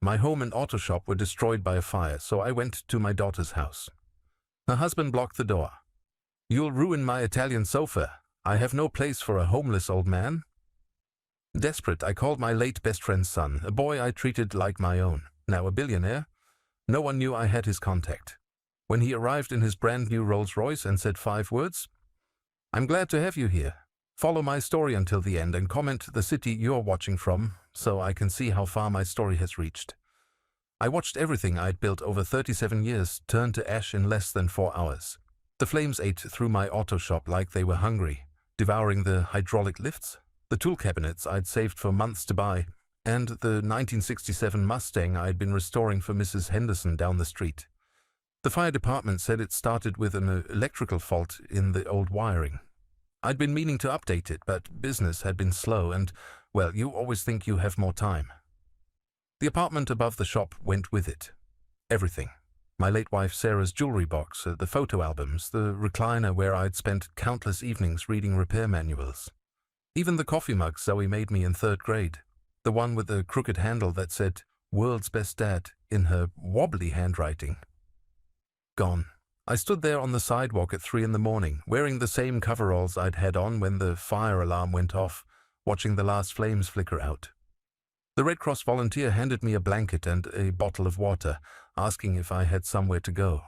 My home and auto shop were destroyed by a fire, so I went to my daughter's house. Her husband blocked the door. "You'll ruin my Italian sofa. I have no place for a homeless old man." Desperate, I called my late best friend's son, a boy I treated like my own, now a billionaire. No one knew I had his contact. When he arrived in his brand new Rolls-Royce and said 5 words, "I'm glad to have you here. Follow my story until the end and comment the city you're watching from, so I can see how far my story has reached." I watched everything I'd built over 37 years turn to ash in less than 4 hours. The flames ate through my auto shop like they were hungry, devouring the hydraulic lifts, the tool cabinets I'd saved for months to buy, and the 1967 Mustang I'd been restoring for Mrs. Henderson down the street. The fire department said it started with an electrical fault in the old wiring. I'd been meaning to update it, but business had been slow and, well, you always think you have more time. The apartment above the shop went with it. Everything. My late wife Sarah's jewelry box, the photo albums, the recliner where I'd spent countless evenings reading repair manuals. Even the coffee mug Zoe made me in 3rd grade. The one with the crooked handle that said, "World's Best Dad," in her wobbly handwriting. Gone. I stood there on the sidewalk at 3 in the morning, wearing the same coveralls I'd had on when the fire alarm went off, watching the last flames flicker out. The Red Cross volunteer handed me a blanket and a bottle of water, asking if I had somewhere to go.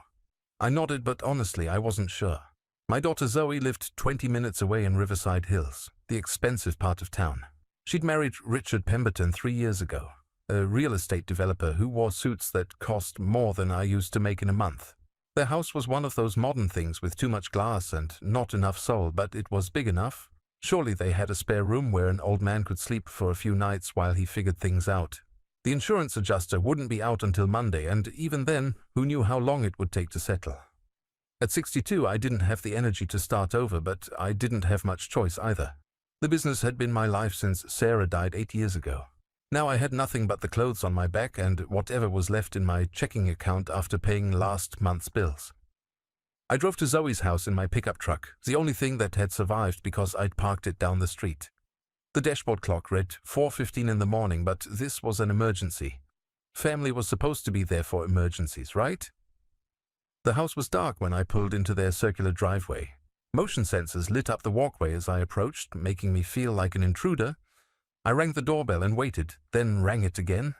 I nodded, but honestly, I wasn't sure. My daughter Zoe lived 20 minutes away in Riverside Hills, the expensive part of town. She'd married Richard Pemberton 3 years ago, a real estate developer who wore suits that cost more than I used to make in a month. Their house was one of those modern things with too much glass and not enough soul, but it was big enough. Surely they had a spare room where an old man could sleep for a few nights while he figured things out. The insurance adjuster wouldn't be out until Monday, and even then, who knew how long it would take to settle? At 62, I didn't have the energy to start over, but I didn't have much choice either. The business had been my life since Sarah died 8 years ago. Now I had nothing but the clothes on my back and whatever was left in my checking account after paying last month's bills. I drove to Zoe's house in my pickup truck, the only thing that had survived because I'd parked it down the street. The dashboard clock read 4:15 in the morning, but this was an emergency. Family was supposed to be there for emergencies, right? The house was dark when I pulled into their circular driveway. Motion sensors lit up the walkway as I approached, making me feel like an intruder. I rang the doorbell and waited, then rang it again.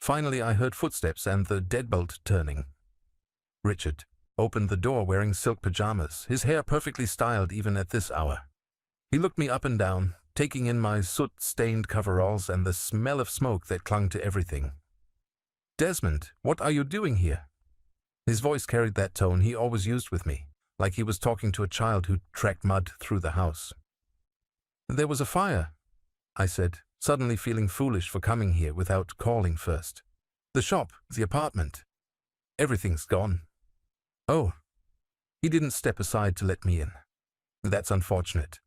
Finally, I heard footsteps and the deadbolt turning. Richard opened the door wearing silk pajamas, his hair perfectly styled even at this hour. He looked me up and down, taking in my soot-stained coveralls and the smell of smoke that clung to everything. "Desmond, what are you doing here?" His voice carried that tone he always used with me, like he was talking to a child who tracked mud through the house. "There was a fire," I said, suddenly feeling foolish for coming here without calling first. "The shop, the apartment. Everything's gone." "Oh." He didn't step aside to let me in. "That's unfortunate."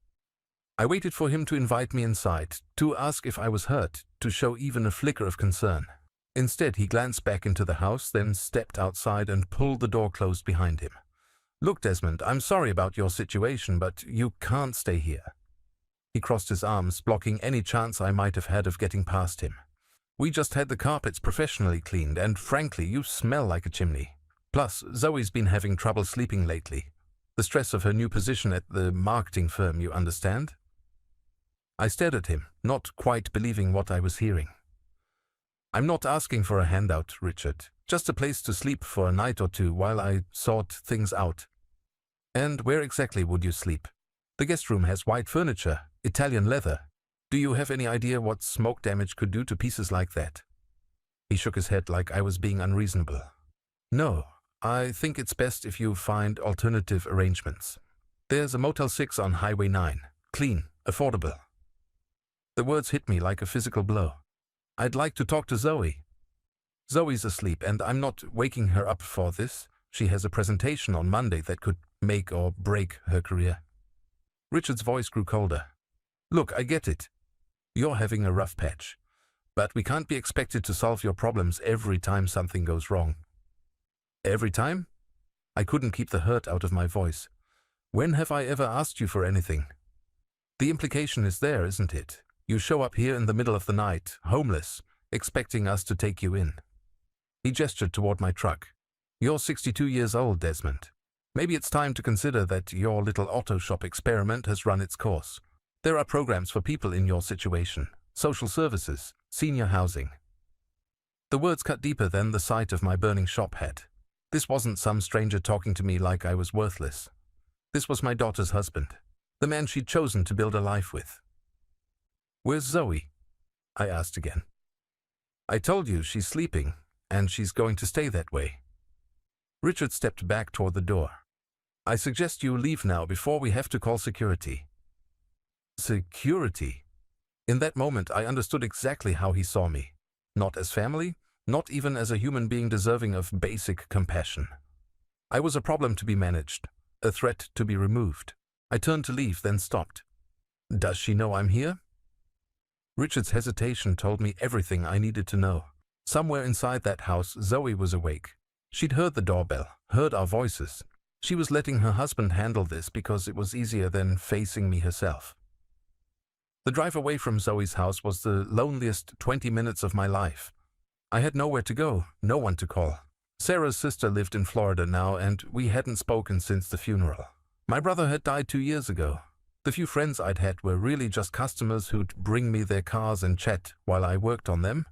I waited for him to invite me inside, to ask if I was hurt, to show even a flicker of concern. Instead, he glanced back into the house, then stepped outside and pulled the door closed behind him. "Look, Desmond, I'm sorry about your situation, but you can't stay here." He crossed his arms, blocking any chance I might have had of getting past him. "We just had the carpets professionally cleaned, and frankly, you smell like a chimney. Plus, Zoe's been having trouble sleeping lately. The stress of her new position at the marketing firm, you understand?" I stared at him, not quite believing what I was hearing. "I'm not asking for a handout, Richard. Just a place to sleep for a night or two while I sort things out." "And where exactly would you sleep? The guest room has white furniture, Italian leather. Do you have any idea what smoke damage could do to pieces like that?" He shook his head like I was being unreasonable. "No, I think it's best if you find alternative arrangements. There's a Motel 6 on Highway 9. Clean, affordable." The words hit me like a physical blow. "I'd like to talk to Zoe." "Zoe's asleep, and I'm not waking her up for this. She has a presentation on Monday that could make or break her career." Richard's voice grew colder. "Look, I get it. You're having a rough patch. But we can't be expected to solve your problems every time something goes wrong." "Every time?" I couldn't keep the hurt out of my voice. "When have I ever asked you for anything?" The implication is there, isn't it? You show up here in the middle of the night, homeless, expecting us to take you in. He gestured toward my truck. You're 62 years old, Desmond. Maybe it's time to consider that your little auto shop experiment has run its course. There are programs for people in your situation, social services, senior housing. The words cut deeper than the sight of my burning shop had. This wasn't some stranger talking to me like I was worthless. This was my daughter's husband, the man she'd chosen to build a life with. Where's Zoe? I asked again. I told you she's sleeping, and she's going to stay that way. Richard stepped back toward the door. I suggest you leave now before we have to call security. Security? In that moment, I understood exactly how he saw me. Not as family, not even as a human being deserving of basic compassion. I was a problem to be managed, a threat to be removed. I turned to leave, then stopped. Does she know I'm here? Richard's hesitation told me everything I needed to know. Somewhere inside that house, Zoe was awake. She'd heard the doorbell, heard our voices. She was letting her husband handle this because it was easier than facing me herself. The drive away from Zoe's house was the loneliest 20 minutes of my life. I had nowhere to go, no one to call. Sarah's sister lived in Florida now, and we hadn't spoken since the funeral. My brother had died 2 years ago. The few friends I'd had were really just customers who'd bring me their cars and chat while I worked on them.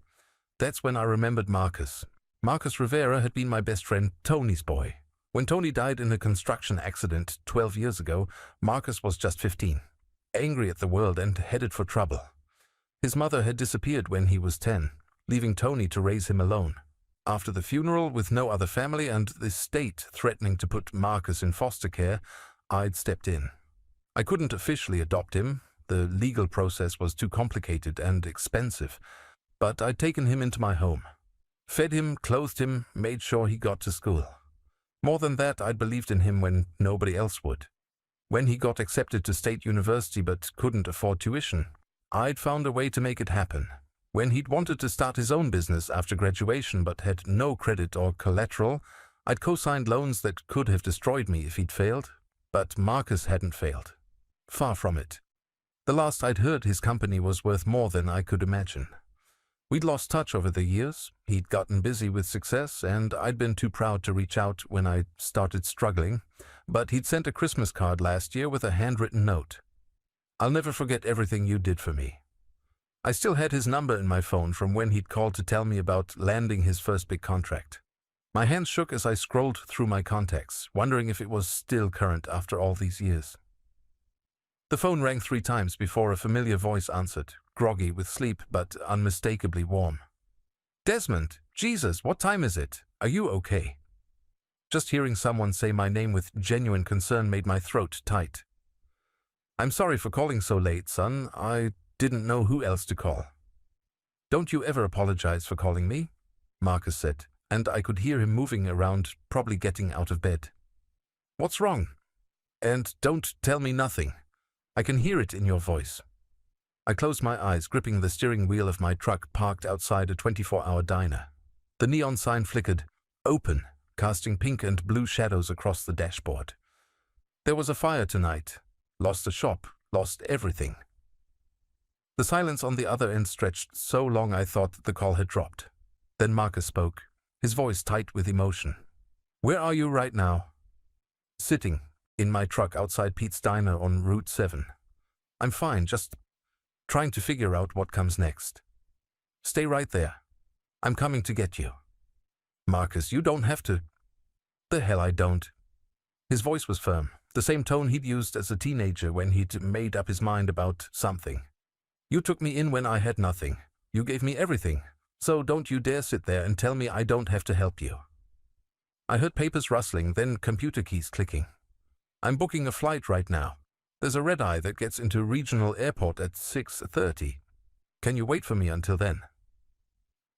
That's when I remembered Marcus. Marcus Rivera had been my best friend, Tony's boy. When Tony died in a construction accident 12 years ago, Marcus was just 15, angry at the world and headed for trouble. His mother had disappeared when he was 10, leaving Tony to raise him alone. After the funeral, with no other family and the state threatening to put Marcus in foster care, I'd stepped in. I couldn't officially adopt him. The legal process was too complicated and expensive, but I'd taken him into my home. Fed him, clothed him, made sure he got to school. More than that, I'd believed in him when nobody else would. When he got accepted to state university but couldn't afford tuition, I'd found a way to make it happen. When he'd wanted to start his own business after graduation but had no credit or collateral, I'd co-signed loans that could have destroyed me if he'd failed. But Marcus hadn't failed. Far from it. The last I'd heard, his company was worth more than I could imagine. We'd lost touch over the years. He'd gotten busy with success, and I'd been too proud to reach out when I started struggling. But he'd sent a Christmas card last year with a handwritten note. I'll never forget everything you did for me. I still had his number in my phone from when he'd called to tell me about landing his first big contract. My hands shook as I scrolled through my contacts, wondering if it was still current after all these years. The phone rang 3 times before a familiar voice answered, groggy with sleep but unmistakably warm. Desmond, Jesus, what time is it? Are you okay? Just hearing someone say my name with genuine concern made my throat tight. I'm sorry for calling so late, son. I didn't know who else to call. Don't you ever apologize for calling me, Marcus said, and I could hear him moving around, probably getting out of bed. What's wrong? And don't tell me nothing. I can hear it in your voice. I closed my eyes, gripping the steering wheel of my truck parked outside a 24-hour diner. The neon sign flickered, open, casting pink and blue shadows across the dashboard. There was a fire tonight. Lost a shop, lost everything. The silence on the other end stretched so long I thought the call had dropped. Then Marcus spoke, his voice tight with emotion. Where are you right now? Sitting in my truck outside Pete's Diner on Route 7. I'm fine, just trying to figure out what comes next. Stay right there. I'm coming to get you. Marcus, you don't have to. The hell I don't. His voice was firm, the same tone he'd used as a teenager when he'd made up his mind about something. You took me in when I had nothing. You gave me everything. So don't you dare sit there and tell me I don't have to help you. I heard papers rustling, then computer keys clicking. I'm booking a flight right now. There's a red-eye that gets into regional airport at 6:30. Can you wait for me until then?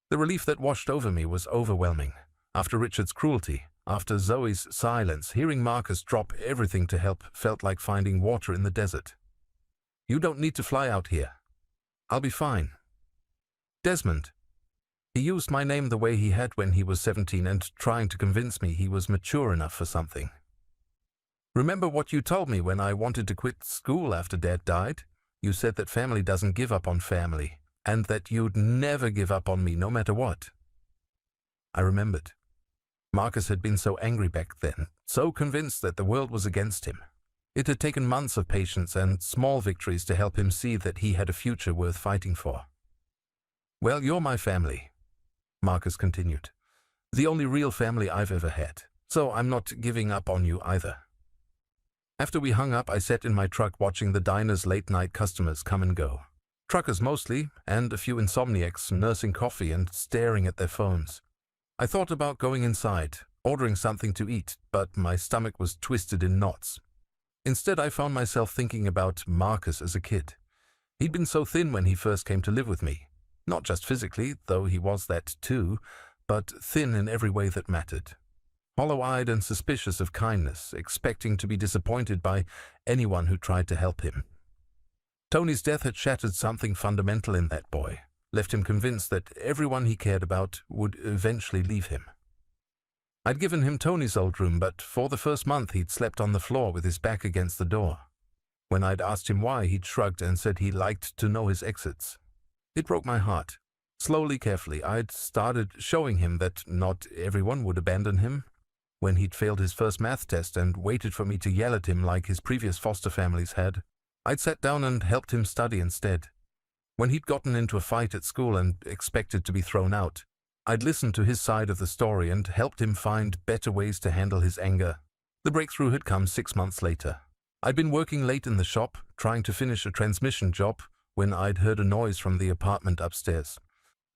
The relief that washed over me was overwhelming. After Richard's cruelty, after Zoe's silence, hearing Marcus drop everything to help felt like finding water in the desert. You don't need to fly out here. I'll be fine. Desmond. He used my name the way he had when he was 17 and trying to convince me he was mature enough for something. Remember what you told me when I wanted to quit school after Dad died? You said that family doesn't give up on family. and that you'd never give up on me no matter what." I remembered. Marcus had been so angry back then, so convinced that the world was against him. It had taken months of patience and small victories to help him see that he had a future worth fighting for. "Well, you're my family," Marcus continued. "The only real family I've ever had, so I'm not giving up on you either." After we hung up, I sat in my truck watching the diner's late-night customers come and go. Truckers mostly, and a few insomniacs nursing coffee and staring at their phones. I thought about going inside, ordering something to eat, but my stomach was twisted in knots. Instead, I found myself thinking about Marcus as a kid. He'd been so thin when he first came to live with me. Not just physically, though he was that too, but thin in every way that mattered. Hollow-eyed and suspicious of kindness, expecting to be disappointed by anyone who tried to help him. Tony's death had shattered something fundamental in that boy, left him convinced that everyone he cared about would eventually leave him. I'd given him Tony's old room, but for the first month he'd slept on the floor with his back against the door. When I'd asked him why, he'd shrugged and said he liked to know his exits. It broke my heart. Slowly, carefully, I'd started showing him that not everyone would abandon him. When he'd failed his first math test and waited for me to yell at him like his previous foster families had, I'd sat down and helped him study instead. When he'd gotten into a fight at school and expected to be thrown out, I'd listened to his side of the story and helped him find better ways to handle his anger. The breakthrough had come 6 months later. I'd been working late in the shop, trying to finish a transmission job, when I'd heard a noise from the apartment upstairs.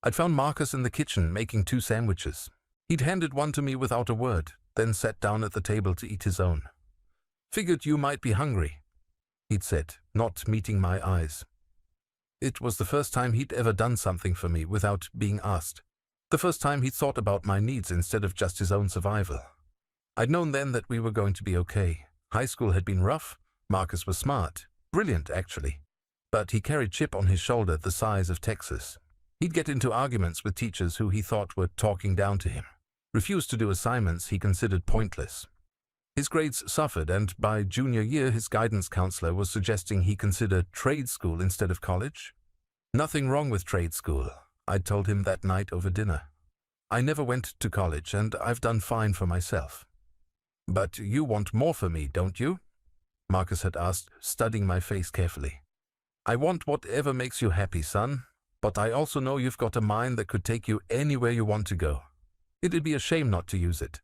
I'd found Marcus in the kitchen making 2 sandwiches. He'd handed one to me without a word, then sat down at the table to eat his own. "Figured you might be hungry," he'd said, not meeting my eyes. It was the first time he'd ever done something for me without being asked. The first time he'd thought about my needs instead of just his own survival. I'd known then that we were going to be okay. High school had been rough. Marcus was smart. Brilliant, actually. But he carried chip on his shoulder the size of Texas. He'd get into arguments with teachers who he thought were talking down to him. Refused to do assignments he considered pointless. His grades suffered, and by junior year his guidance counselor was suggesting he consider trade school instead of college. "Nothing wrong with trade school," I'd told him that night over dinner. "I never went to college, and I've done fine for myself." "But you want more for me, don't you?" Marcus had asked, studying my face carefully. "I want whatever makes you happy, son, but I also know you've got a mind that could take you anywhere you want to go. It'd be a shame not to use it."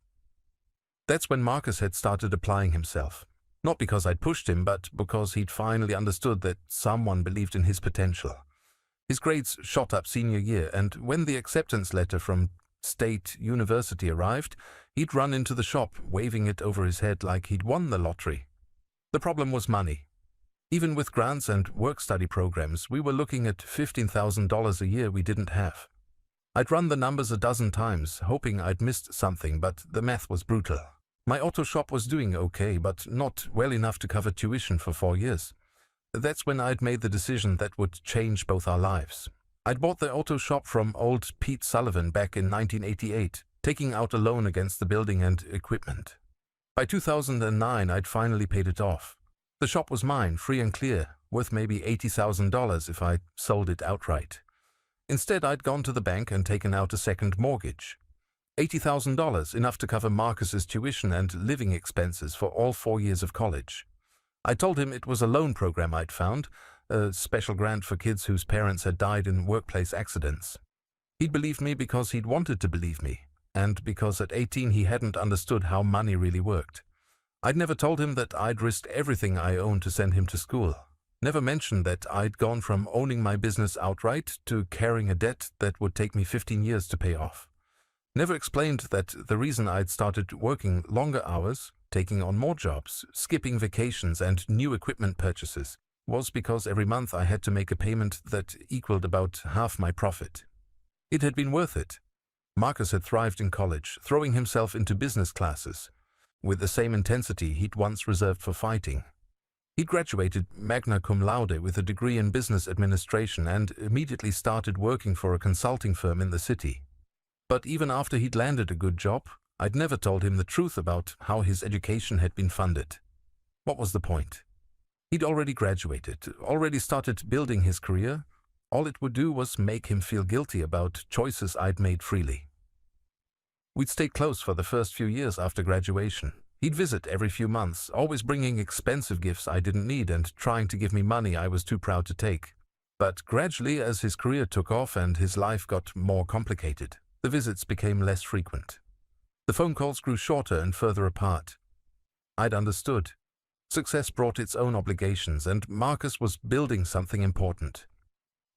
That's when Marcus had started applying himself. Not because I'd pushed him, but because he'd finally understood that someone believed in his potential. His grades shot up senior year, and when the acceptance letter from State University arrived, he'd run into the shop, waving it over his head like he'd won the lottery. The problem was money. Even with grants and work-study programs, we were looking at $15,000 a year we didn't have. I'd run the numbers a dozen times, hoping I'd missed something, but the math was brutal. My auto shop was doing okay, but not well enough to cover tuition for 4 years. That's when I'd made the decision that would change both our lives. I'd bought the auto shop from old Pete Sullivan back in 1988, taking out a loan against the building and equipment. By 2009, I'd finally paid it off. The shop was mine, free and clear, worth maybe $80,000 if I sold it outright. Instead, I'd gone to the bank and taken out a second mortgage. $80,000, enough to cover Marcus's tuition and living expenses for all 4 years of college. I told him it was a loan program I'd found, a special grant for kids whose parents had died in workplace accidents. He'd believed me because he'd wanted to believe me, and because at 18 he hadn't understood how money really worked. I'd never told him that I'd risked everything I owned to send him to school. Never mentioned that I'd gone from owning my business outright to carrying a debt that would take me 15 years to pay off. Never explained that the reason I'd started working longer hours, taking on more jobs, skipping vacations and new equipment purchases, was because every month I had to make a payment that equaled about half my profit. It had been worth it. Marcus had thrived in college, throwing himself into business classes, with the same intensity he'd once reserved for fighting. He graduated magna cum laude with a degree in business administration and immediately started working for a consulting firm in the city. But even after he'd landed a good job, I'd never told him the truth about how his education had been funded. What was the point? He'd already graduated, already started building his career. All it would do was make him feel guilty about choices I'd made freely. We'd stayed close for the first few years after graduation. He'd visit every few months, always bringing expensive gifts I didn't need and trying to give me money I was too proud to take. But gradually, as his career took off and his life got more complicated, the visits became less frequent. The phone calls grew shorter and further apart. I'd understood. Success brought its own obligations, and Marcus was building something important.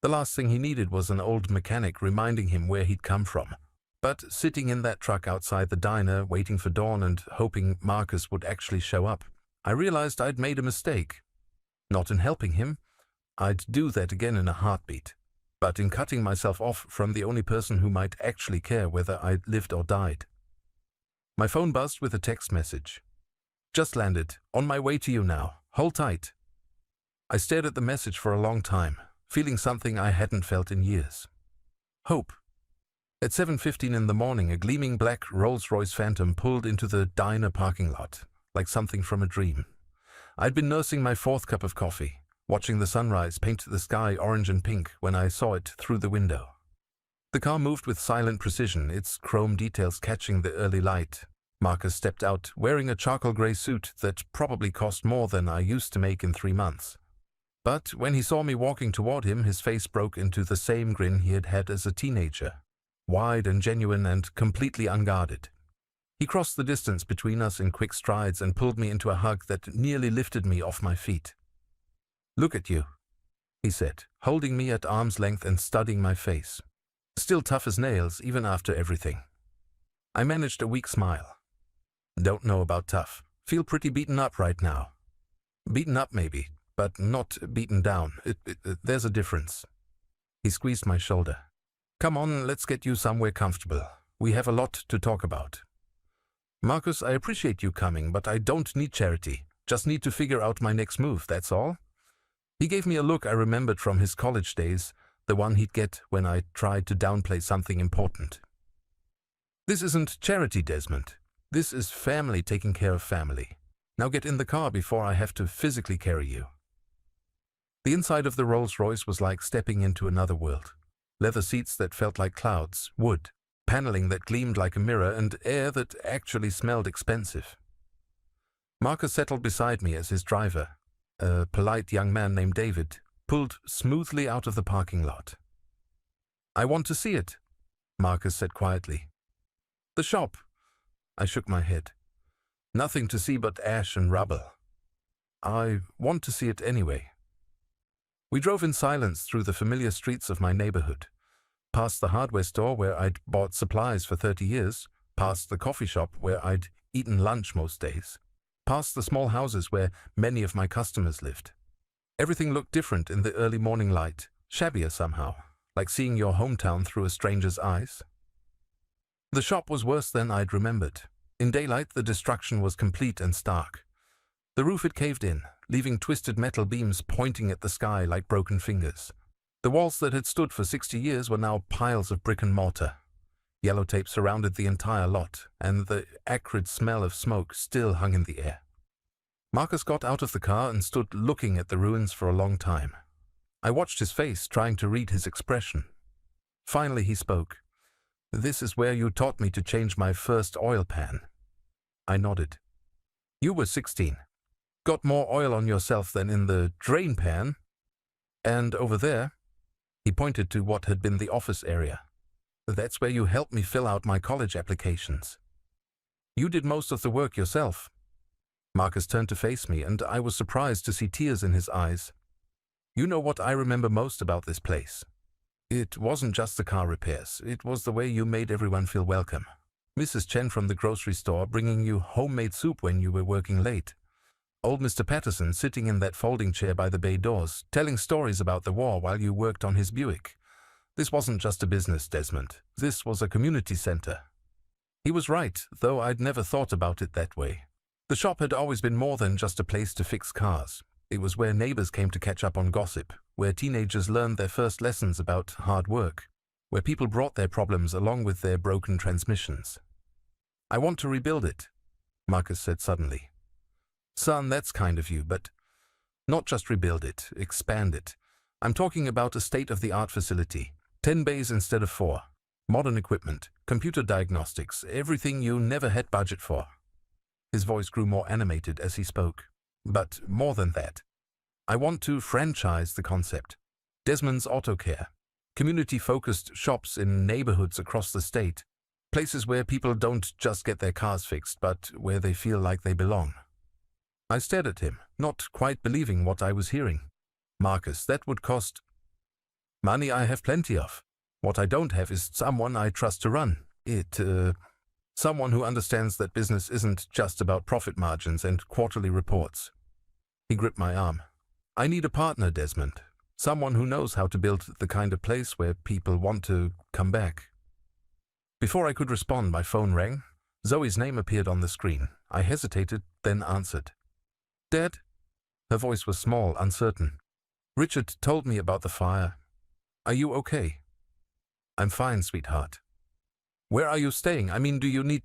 The last thing he needed was an old mechanic reminding him where he'd come from. But sitting in that truck outside the diner, waiting for dawn and hoping Marcus would actually show up, I realized I'd made a mistake. Not in helping him. I'd do that again in a heartbeat. But in cutting myself off from the only person who might actually care whether I lived or died. My phone buzzed with a text message. "Just landed. On my way to you now. Hold tight." I stared at the message for a long time, feeling something I hadn't felt in years. Hope. At 7:15 in the morning, a gleaming black Rolls-Royce Phantom pulled into the diner parking lot, like something from a dream. I'd been nursing my fourth cup of coffee, watching the sunrise paint the sky orange and pink when I saw it through the window. The car moved with silent precision, its chrome details catching the early light. Marcus stepped out, wearing a charcoal gray suit that probably cost more than I used to make in 3 months. But when he saw me walking toward him, his face broke into the same grin he had had as a teenager. Wide and genuine and completely unguarded. He crossed the distance between us in quick strides and pulled me into a hug that nearly lifted me off my feet. "Look at you," he said, holding me at arm's length and studying my face. Still tough as nails, even after everything. I managed a weak smile. "Don't know about tough. Feel pretty beaten up right now." "Beaten up maybe, but not beaten down. There's a difference." He squeezed my shoulder. "Come on, let's get you somewhere comfortable. We have a lot to talk about." "Marcus, I appreciate you coming, but I don't need charity. Just need to figure out my next move, that's all." He gave me a look I remembered from his college days, the one he'd get when I tried to downplay something important. "This isn't charity, Desmond. This is family taking care of family. Now get in the car before I have to physically carry you." The inside of the Rolls-Royce was like stepping into another world. Leather seats that felt like clouds, wood, paneling that gleamed like a mirror, and air that actually smelled expensive. Marcus settled beside me as his driver, a polite young man named David, pulled smoothly out of the parking lot. "I want to see it," Marcus said quietly. "The shop." I shook my head. "Nothing to see but ash and rubble." "I want to see it anyway." We drove in silence through the familiar streets of my neighborhood, past the hardware store where I'd bought supplies for 30 years, past the coffee shop where I'd eaten lunch most days, past the small houses where many of my customers lived. Everything looked different in the early morning light, shabbier somehow, like seeing your hometown through a stranger's eyes. The shop was worse than I'd remembered. In daylight, the destruction was complete and stark. The roof had caved in, leaving twisted metal beams pointing at the sky like broken fingers. The walls that had stood for 60 years were now piles of brick and mortar. Yellow tape surrounded the entire lot, and the acrid smell of smoke still hung in the air. Marcus got out of the car and stood looking at the ruins for a long time. I watched his face, trying to read his expression. Finally he spoke. "This is where you taught me to change my first oil pan." I nodded. "You were 16. Got more oil on yourself than in the drain pan. And over there," he pointed to what had been the office area, "that's where you helped me fill out my college applications. You did most of the work yourself." Marcus turned to face me, and I was surprised to see tears in his eyes. "You know what I remember most about this place? It wasn't just the car repairs. It was the way you made everyone feel welcome. Mrs. Chen from the grocery store bringing you homemade soup when you were working late. Old Mr. Patterson sitting in that folding chair by the bay doors, telling stories about the war while you worked on his Buick. This wasn't just a business, Desmond. This was a community center." He was right, though I'd never thought about it that way. The shop had always been more than just a place to fix cars. It was where neighbors came to catch up on gossip, where teenagers learned their first lessons about hard work, where people brought their problems along with their broken transmissions. "I want to rebuild it," Marcus said suddenly. "Son, that's kind of you, but not just rebuild it, expand it. I'm talking about a state-of-the-art facility, 10 bays instead of 4, modern equipment, computer diagnostics, everything you never had budget for. His voice grew more animated as he spoke. But more than that, I want to franchise the concept. Desmond's Auto Care, community-focused shops in neighborhoods across the state, places where people don't just get their cars fixed, but where they feel like they belong. I stared at him, not quite believing what I was hearing. Marcus, that would cost... Money I have plenty of. What I don't have is someone I trust to run it. Someone who understands that business isn't just about profit margins and quarterly reports. He gripped my arm. I need a partner, Desmond. Someone who knows how to build the kind of place where people want to come back. Before I could respond, my phone rang. Zoe's name appeared on the screen. I hesitated, then answered. Dad? Her voice was small, uncertain. Richard told me about the fire. Are you okay? I'm fine, sweetheart. Where are you staying? I mean, do you need...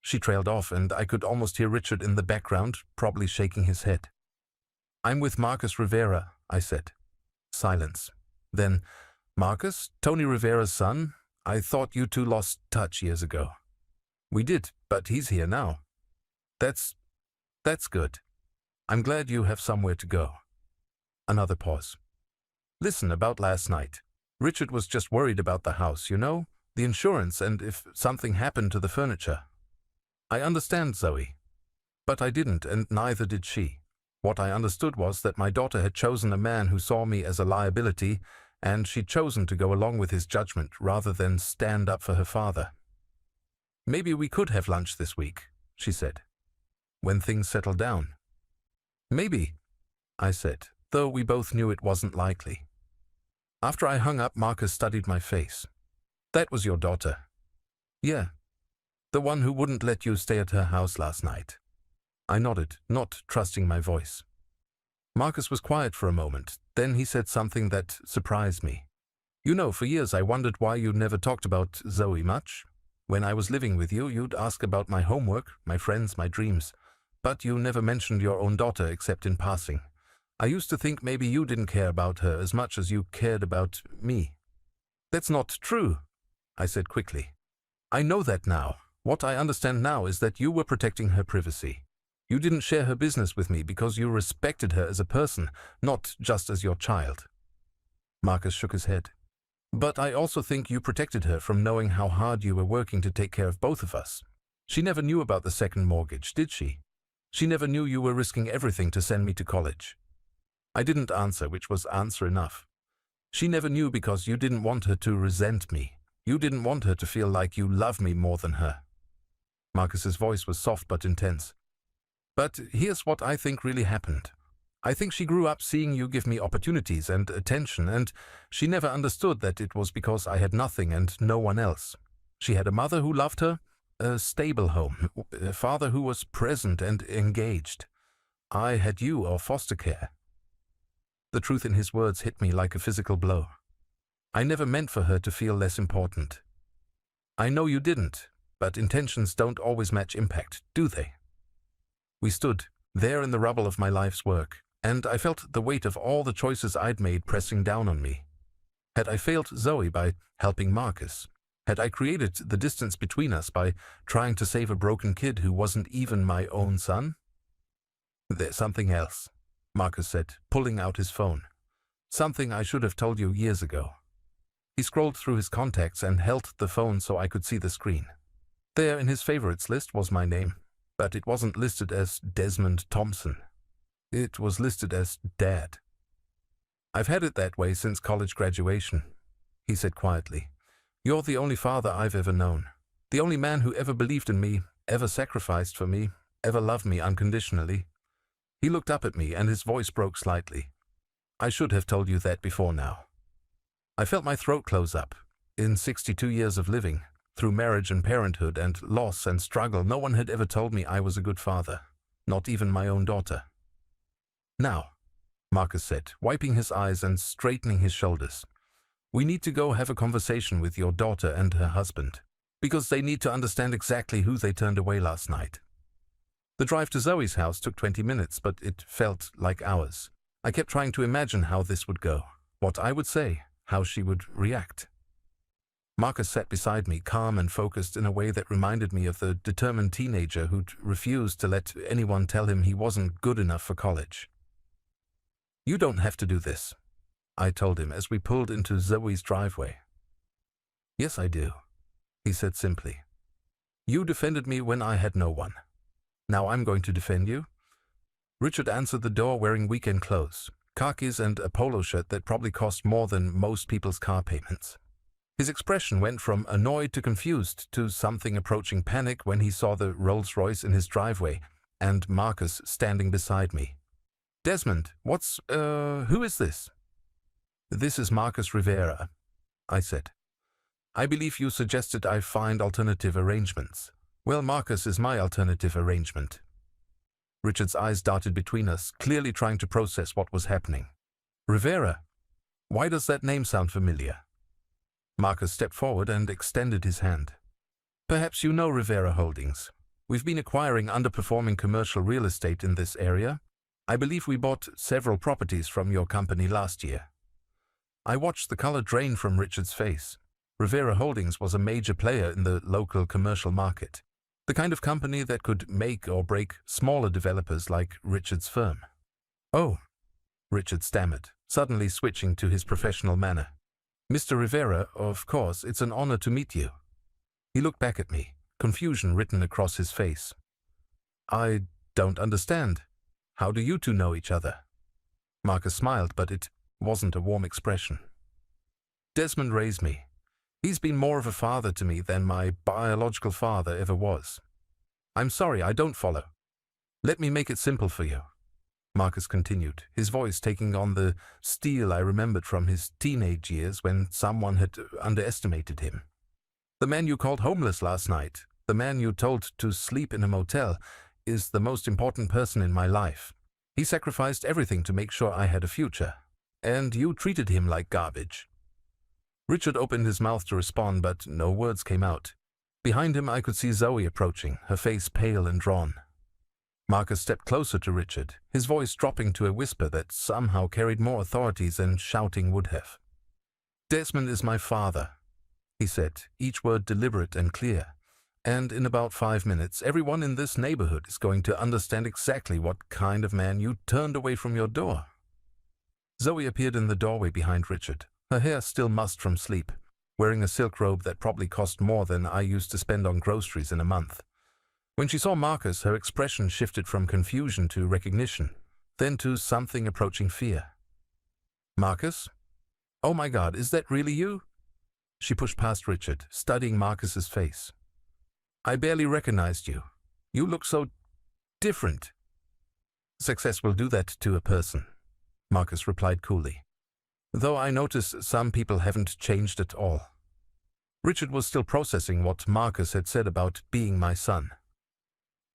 She trailed off, and I could almost hear Richard in the background, probably shaking his head. I'm with Marcus Rivera, I said. Silence. Then, Marcus, Tony Rivera's son? I thought you two lost touch years ago. We did, but he's here now. That's good. I'm glad you have somewhere to go. Another pause. Listen, about last night. Richard was just worried about the house, you know? The insurance, and if something happened to the furniture. I understand, Zoe. But I didn't, and neither did she. What I understood was that my daughter had chosen a man who saw me as a liability, and she'd chosen to go along with his judgment rather than stand up for her father. Maybe we could have lunch this week, she said, when things settle down. Maybe, I said, though we both knew it wasn't likely. After I hung up, Marcus studied my face. That was your daughter? Yeah. The one who wouldn't let you stay at her house last night. I nodded, not trusting my voice. Marcus was quiet for a moment. Then he said something that surprised me. You know, for years I wondered why you never talked about Zoe much. When I was living with you, you'd ask about my homework, my friends, my dreams. But you never mentioned your own daughter except in passing. I used to think maybe you didn't care about her as much as you cared about me. That's not true, I said quickly. I know that now. What I understand now is that you were protecting her privacy. You didn't share her business with me because you respected her as a person, not just as your child. Marcus shook his head. But I also think you protected her from knowing how hard you were working to take care of both of us. She never knew about the second mortgage, did she? She never knew you were risking everything to send me to college. I didn't answer, which was answer enough. She never knew because you didn't want her to resent me. You didn't want her to feel like you loved me more than her. Marcus's voice was soft but intense. But here's what I think really happened. I think she grew up seeing you give me opportunities and attention, and she never understood that it was because I had nothing and no one else. She had a mother who loved her, a stable home, a father who was present and engaged. I had you, or foster care. The truth in his words hit me like a physical blow. I never meant for her to feel less important. I know you didn't, but intentions don't always match impact, do they? We stood, there in the rubble of my life's work, and I felt the weight of all the choices I'd made pressing down on me. Had I failed Zoe by helping Marcus? Had I created the distance between us by trying to save a broken kid who wasn't even my own son? There's something else, Marcus said, pulling out his phone. Something I should have told you years ago. He scrolled through his contacts and held the phone so I could see the screen. There in his favorites list was my name, but it wasn't listed as Desmond Thompson. It was listed as Dad. I've had it that way since college graduation, he said quietly. You're the only father I've ever known. The only man who ever believed in me, ever sacrificed for me, ever loved me unconditionally. He looked up at me and his voice broke slightly. I should have told you that before now. I felt my throat close up. In 62 years of living, through marriage and parenthood and loss and struggle, no one had ever told me I was a good father, not even my own daughter. Now, Marcus said, wiping his eyes and straightening his shoulders, we need to go have a conversation with your daughter and her husband, because they need to understand exactly who they turned away last night. The drive to Zoe's house took 20 minutes, but it felt like hours. I kept trying to imagine how this would go. What I would say, how she would react. Marcus sat beside me, calm and focused in a way that reminded me of the determined teenager who'd refused to let anyone tell him he wasn't good enough for college. "You don't have to do this," I told him as we pulled into Zoe's driveway. "Yes, I do," he said simply. "You defended me when I had no one. Now I'm going to defend you." Richard answered the door wearing weekend clothes, khakis and a polo shirt that probably cost more than most people's car payments. His expression went from annoyed to confused to something approaching panic when he saw the Rolls-Royce in his driveway and Marcus standing beside me. "Desmond, who is this?" "This is Marcus Rivera," I said. "I believe you suggested I find alternative arrangements. Well, Marcus is my alternative arrangement." Richard's eyes darted between us, clearly trying to process what was happening. "Rivera? Why does that name sound familiar?" Marcus stepped forward and extended his hand. "Perhaps you know Rivera Holdings. We've been acquiring underperforming commercial real estate in this area. I believe we bought several properties from your company last year." I watched the color drain from Richard's face. Rivera Holdings was a major player in the local commercial market, the kind of company that could make or break smaller developers like Richard's firm. "Oh," Richard stammered, suddenly switching to his professional manner. "Mr. Rivera, of course, it's an honor to meet you." He looked back at me, confusion written across his face. "I don't understand. How do you two know each other?" Marcus smiled, but it wasn't a warm expression. "Desmond raised me. He's been more of a father to me than my biological father ever was." "I'm sorry, I don't follow. Let me make it simple for you," Marcus continued, his voice taking on the steel I remembered from his teenage years when someone had underestimated him. "The man you called homeless last night, the man you told to sleep in a motel, is the most important person in my life. He sacrificed everything to make sure I had a future, and you treated him like garbage." Richard opened his mouth to respond, but no words came out. Behind him I could see Zoe approaching, her face pale and drawn. Marcus stepped closer to Richard, his voice dropping to a whisper that somehow carried more authority than shouting would have. "Desmond is my father," he said, each word deliberate and clear. "And in about 5 minutes, everyone in this neighborhood is going to understand exactly what kind of man you turned away from your door." Zoe appeared in the doorway behind Richard, her hair still mussed from sleep, wearing a silk robe that probably cost more than I used to spend on groceries in a month. When she saw Marcus, her expression shifted from confusion to recognition, then to something approaching fear. "Marcus? Oh my God, is that really you?" She pushed past Richard, studying Marcus's face. "I barely recognized you. You look so different." "Success will do that to a person," Marcus replied coolly. "Though I notice some people haven't changed at all." Richard was still processing what Marcus had said about being my son.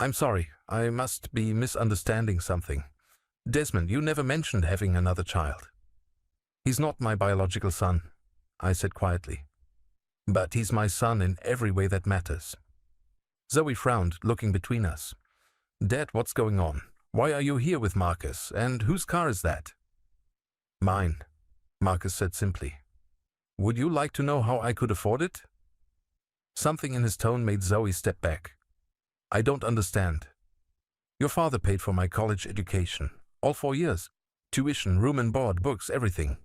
"I'm sorry, I must be misunderstanding something. Desmond, you never mentioned having another child." "He's not my biological son," I said quietly. "But he's my son in every way that matters." Zoe frowned, looking between us. "Dad, what's going on? Why are you here with Marcus? And whose car is that?" "Mine," Marcus said simply. "Would you like to know how I could afford it?" Something in his tone made Zoe step back. "I don't understand." "Your father paid for my college education, all 4 years. Tuition, room and board, books, everything."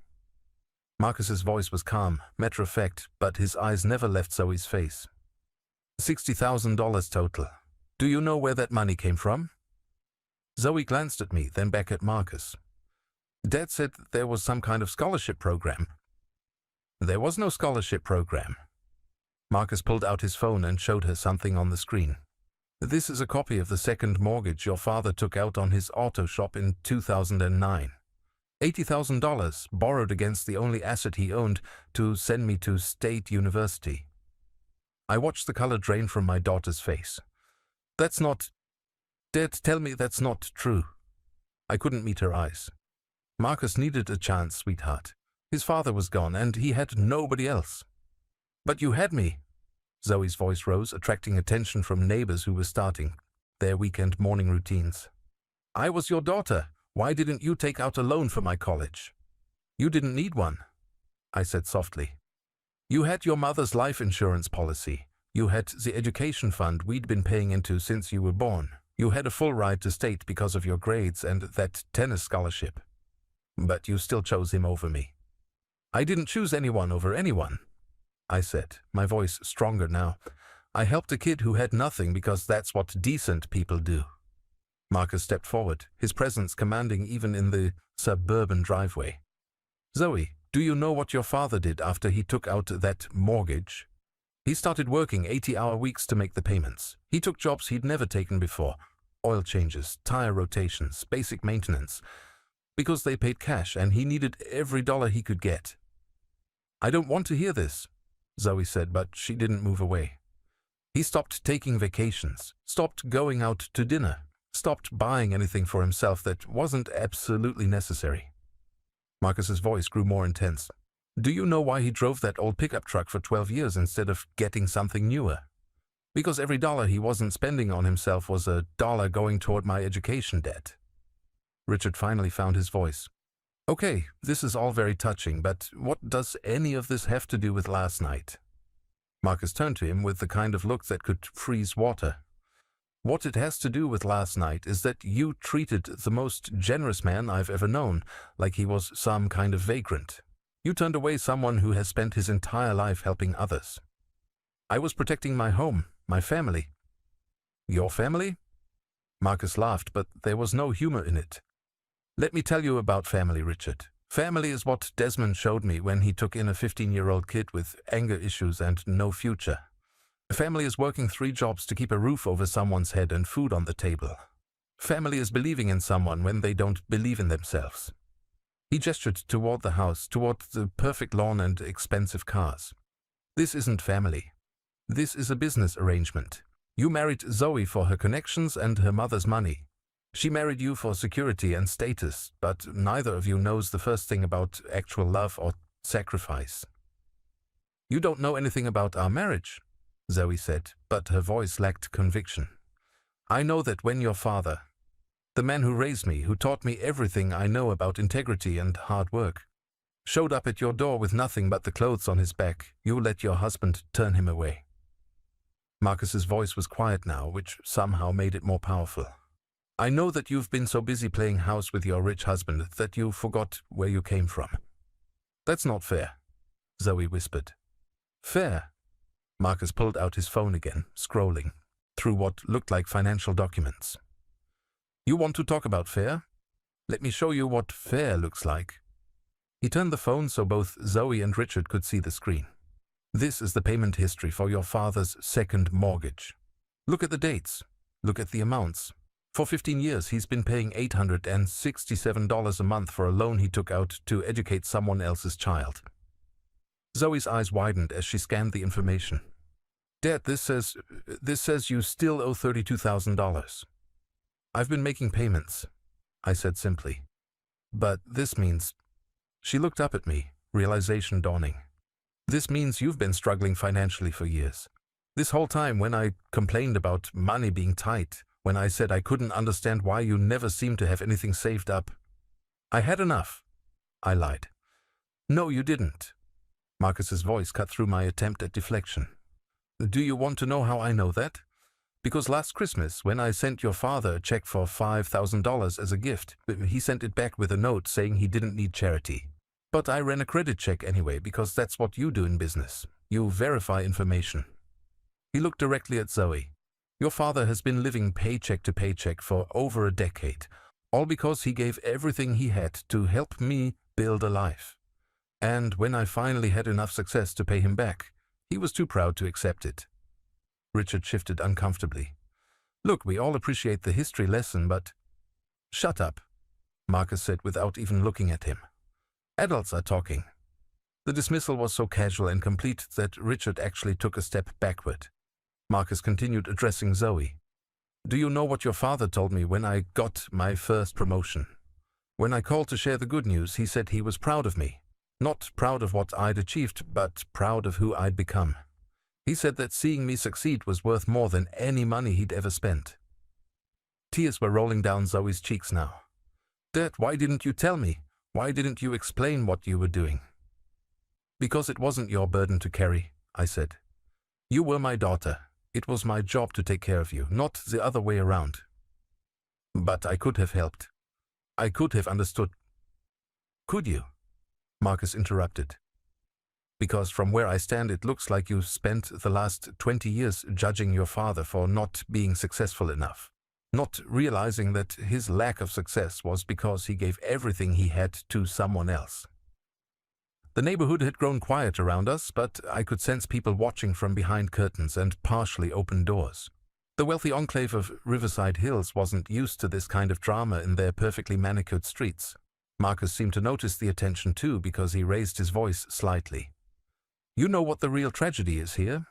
Marcus's voice was calm, matter-of-fact, but his eyes never left Zoe's face. $60,000 total. Do you know where that money came from?" Zoe glanced at me, then back at Marcus. "Dad said there was some kind of scholarship program." "There was no scholarship program." Marcus pulled out his phone and showed her something on the screen. "This is a copy of the second mortgage your father took out on his auto shop in 2009. $80,000 borrowed against the only asset he owned to send me to State University." I watched the color drain from my daughter's face. "That's not... Dad, tell me that's not true." I couldn't meet her eyes. "Marcus needed a chance, sweetheart. His father was gone, and he had nobody else." "But you had me." Zoe's voice rose, attracting attention from neighbors who were starting their weekend morning routines. "I was your daughter. Why didn't you take out a loan for my college?" You didn't need one, I said softly. You had your mother's life insurance policy. You had the education fund we'd been paying into since you were born. You had a full ride to state because of your grades and that tennis scholarship. But you still chose him over me. I didn't choose anyone over anyone, I said, my voice stronger now. I helped a kid who had nothing because that's what decent people do. Marcus stepped forward, his presence commanding even in the suburban driveway. Zoe, do you know what your father did after he took out that mortgage? He started working 80-hour weeks to make the payments. He took jobs he'd never taken before. Oil changes, tire rotations, basic maintenance. Because they paid cash and he needed every dollar he could get. I don't want to hear this, Zoe said, but she didn't move away. He stopped taking vacations, stopped going out to dinner, stopped buying anything for himself that wasn't absolutely necessary. Marcus's voice grew more intense. Do you know why he drove that old pickup truck for 12 years instead of getting something newer? Because every dollar he wasn't spending on himself was a dollar going toward my education debt. Richard finally found his voice. Okay, this is all very touching, but what does any of this have to do with last night? Marcus turned to him with the kind of look that could freeze water. What it has to do with last night is that you treated the most generous man I've ever known like he was some kind of vagrant. You turned away someone who has spent his entire life helping others. I was protecting my home, my family. Your family? Marcus laughed, but there was no humor in it. Let me tell you about family, Richard. Family is what Desmond showed me when he took in a 15-year-old kid with anger issues and no future. Family is working 3 jobs to keep a roof over someone's head and food on the table. Family is believing in someone when they don't believe in themselves. He gestured toward the house, toward the perfect lawn and expensive cars. This isn't family. This is a business arrangement. You married Zoe for her connections and her mother's money. She married you for security and status, but neither of you knows the first thing about actual love or sacrifice. You don't know anything about our marriage, Zoe said, but her voice lacked conviction. I know that when your father, the man who raised me, who taught me everything I know about integrity and hard work, showed up at your door with nothing but the clothes on his back, you let your husband turn him away. Marcus's voice was quiet now, which somehow made it more powerful. I know that you've been so busy playing house with your rich husband that you forgot where you came from. That's not fair, Zoe whispered. Fair? Marcus pulled out his phone again, scrolling through what looked like financial documents. You want to talk about fair? Let me show you what fair looks like. He turned the phone so both Zoe and Richard could see the screen. This is the payment history for your father's second mortgage. Look at the dates. Look at the amounts. For 15 years, he's been paying $867 a month for a loan he took out to educate someone else's child. Zoe's eyes widened as she scanned the information. Dad, this says you still owe $32,000. I've been making payments, I said simply. But this means... She looked up at me, realization dawning. This means you've been struggling financially for years. This whole time when I complained about money being tight, when I said I couldn't understand why you never seemed to have anything saved up. I had enough, I lied. No, you didn't. Marcus's voice cut through my attempt at deflection. Do you want to know how I know that? Because last Christmas, when I sent your father a check for $5,000 as a gift, he sent it back with a note saying he didn't need charity. But I ran a credit check anyway, because that's what you do in business. You verify information. He looked directly at Zoe. Your father has been living paycheck to paycheck for over a decade, all because he gave everything he had to help me build a life. And when I finally had enough success to pay him back, he was too proud to accept it. Richard shifted uncomfortably. Look, we all appreciate the history lesson, but... Shut up, Marcus said without even looking at him. Adults are talking. The dismissal was so casual and complete that Richard actually took a step backward. Marcus continued addressing Zoe. Do you know what your father told me when I got my first promotion? When I called to share the good news, he said he was proud of me. Not proud of what I'd achieved, but proud of who I'd become. He said that seeing me succeed was worth more than any money he'd ever spent. Tears were rolling down Zoe's cheeks now. Dad, why didn't you tell me? Why didn't you explain what you were doing? Because it wasn't your burden to carry, I said. You were my daughter. It was my job to take care of you, not the other way around. But I could have helped. I could have understood. Could you? Marcus interrupted. Because from where I stand, it looks like you spent the last 20 years judging your father for not being successful enough, not realizing that his lack of success was because he gave everything he had to someone else. The neighborhood had grown quiet around us, but I could sense people watching from behind curtains and partially open doors. The wealthy enclave of Riverside Hills wasn't used to this kind of drama in their perfectly manicured streets. Marcus seemed to notice the attention too, because he raised his voice slightly. You know what the real tragedy is here?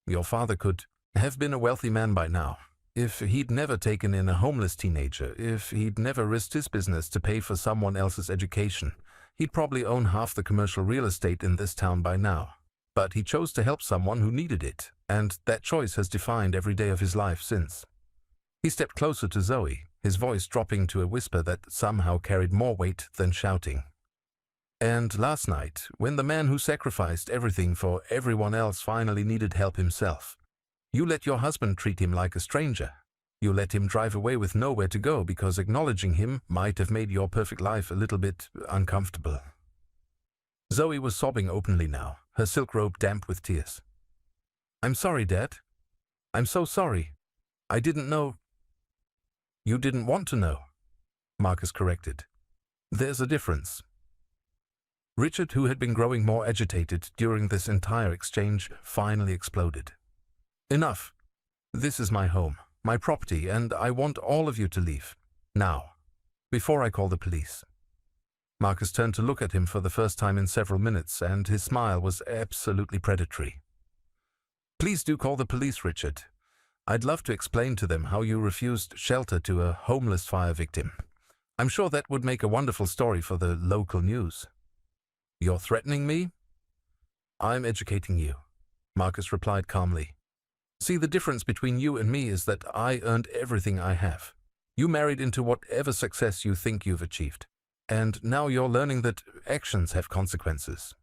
Your father could have been a wealthy man by now. If he'd never taken in a homeless teenager, if he'd never risked his business to pay for someone else's education, he'd probably own half the commercial real estate in this town by now. But he chose to help someone who needed it, and that choice has defined every day of his life since. He stepped closer to Zoe, his voice dropping to a whisper that somehow carried more weight than shouting. And last night, when the man who sacrificed everything for everyone else finally needed help himself, you let your husband treat him like a stranger. You let him drive away with nowhere to go because acknowledging him might have made your perfect life a little bit uncomfortable. Zoe was sobbing openly now, her silk robe damp with tears. I'm sorry, Dad. I'm so sorry. I didn't know. You didn't want to know, Marcus corrected. There's a difference. Richard, who had been growing more agitated during this entire exchange, finally exploded. Enough. This is my home, my property, and I want all of you to leave. Now. Before I call the police. Marcus turned to look at him for the first time in several minutes, and his smile was absolutely predatory. Please do call the police, Richard. I'd love to explain to them how you refused shelter to a homeless fire victim. I'm sure that would make a wonderful story for the local news. You're threatening me? I'm educating you, Marcus replied calmly. See, the difference between you and me is that I earned everything I have. You married into whatever success you think you've achieved. And now you're learning that actions have consequences.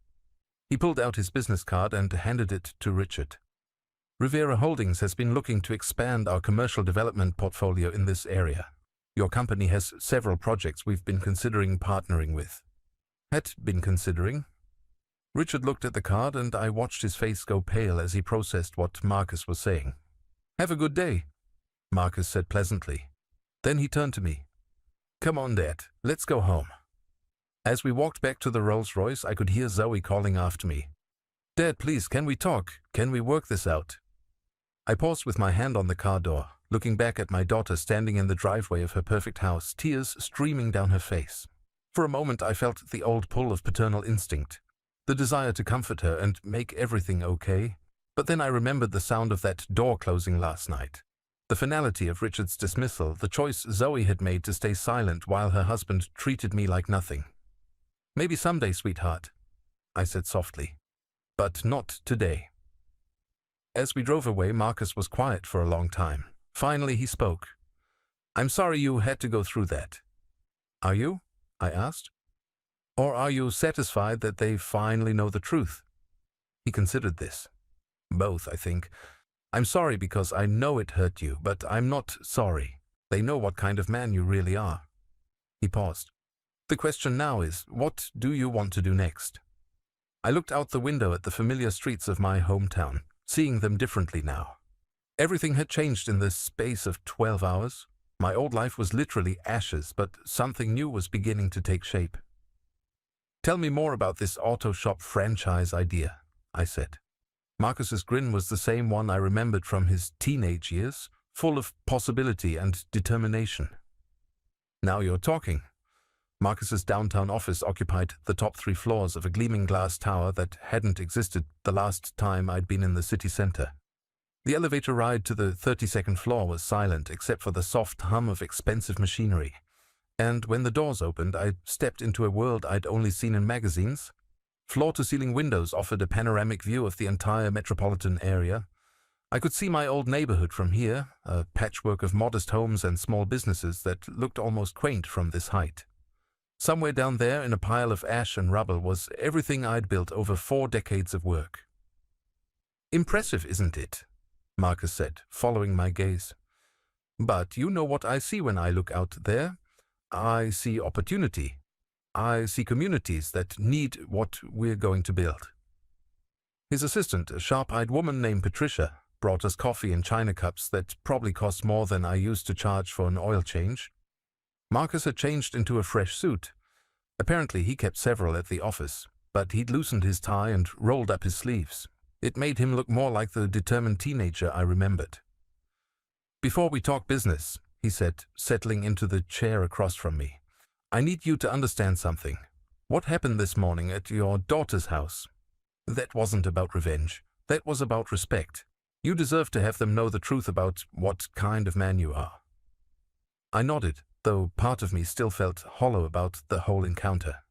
He pulled out his business card and handed it to Richard. Rivera Holdings has been looking to expand our commercial development portfolio in this area. Your company has several projects we've been considering partnering with. Had been considering. Richard looked at the card and I watched his face go pale as he processed what Marcus was saying. Have a good day, Marcus said pleasantly. Then he turned to me. Come on, Dad, let's go home. As we walked back to the Rolls-Royce, I could hear Zoe calling after me. Dad, please, can we talk? Can we work this out? I paused with my hand on the car door, looking back at my daughter standing in the driveway of her perfect house, tears streaming down her face. For a moment I felt the old pull of paternal instinct, the desire to comfort her and make everything okay. But then I remembered the sound of that door closing last night, the finality of Richard's dismissal, the choice Zoe had made to stay silent while her husband treated me like nothing. Maybe someday, sweetheart, I said softly, but not today. As we drove away, Marcus was quiet for a long time. Finally he spoke. I'm sorry you had to go through that. Are you? I asked. Or are you satisfied that they finally know the truth? He considered this. Both, I think. I'm sorry because I know it hurt you, but I'm not sorry. They know what kind of man you really are. He paused. The question now is, what do you want to do next? I looked out the window at the familiar streets of my hometown, seeing them differently now. Everything had changed in the space of 12 hours. My old life was literally ashes, but something new was beginning to take shape. Tell me more about this auto shop franchise idea, I said. Marcus's grin was the same one I remembered from his teenage years, full of possibility and determination. Now you're talking. Marcus's downtown office occupied the top 3 floors of a gleaming glass tower that hadn't existed the last time I'd been in the city center. The elevator ride to the 32nd floor was silent except for the soft hum of expensive machinery. And when the doors opened, I stepped into a world I'd only seen in magazines. Floor-to-ceiling windows offered a panoramic view of the entire metropolitan area. I could see my old neighborhood from here, a patchwork of modest homes and small businesses that looked almost quaint from this height. Somewhere down there in a pile of ash and rubble was everything I'd built over 4 decades of work. Impressive, isn't it? Marcus said, following my gaze. But you know what I see when I look out there? I see opportunity. I see communities that need what we're going to build. His assistant, a sharp-eyed woman named Patricia, brought us coffee in china cups that probably cost more than I used to charge for an oil change. Marcus had changed into a fresh suit. Apparently he kept several at the office, but he'd loosened his tie and rolled up his sleeves. It made him look more like the determined teenager I remembered. "Before we talk business," he said, settling into the chair across from me, "I need you to understand something. What happened this morning at your daughter's house? That wasn't about revenge. That was about respect. You deserve to have them know the truth about what kind of man you are." I nodded, though part of me still felt hollow about the whole encounter.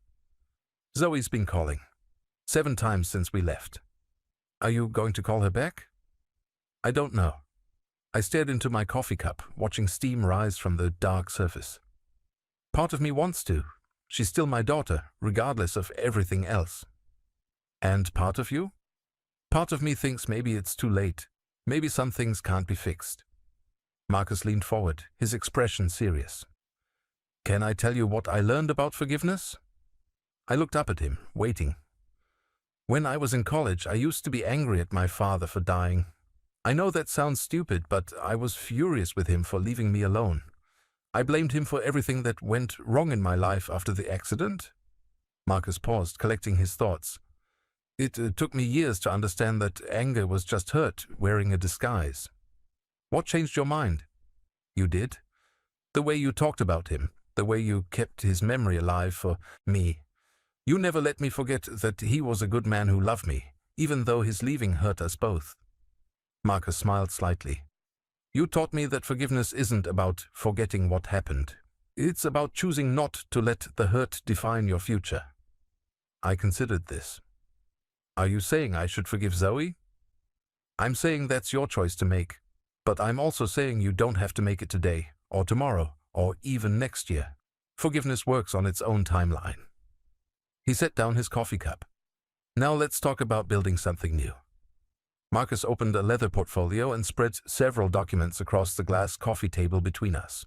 "Zoe's been calling. 7 times since we left. Are you going to call her back?" "I don't know." I stared into my coffee cup, watching steam rise from the dark surface. "Part of me wants to. She's still my daughter, regardless of everything else." "And part of you?" "Part of me thinks maybe it's too late. Maybe some things can't be fixed." Marcus leaned forward, his expression serious. "Can I tell you what I learned about forgiveness?" I looked up at him, waiting. "When I was in college, I used to be angry at my father for dying. I know that sounds stupid, but I was furious with him for leaving me alone. I blamed him for everything that went wrong in my life after the accident." Marcus paused, collecting his thoughts. "It took me years to understand that anger was just hurt, wearing a disguise." "What changed your mind?" "You did. The way you talked about him, the way you kept his memory alive for me. You never let me forget that he was a good man who loved me, even though his leaving hurt us both." Marcus smiled slightly. "You taught me that forgiveness isn't about forgetting what happened. It's about choosing not to let the hurt define your future." I considered this. "Are you saying I should forgive Zoe?" "I'm saying that's your choice to make, but I'm also saying you don't have to make it today, or tomorrow, or even next year. Forgiveness works on its own timeline." He set down his coffee cup. "Now let's talk about building something new." Marcus opened a leather portfolio and spread several documents across the glass coffee table between us.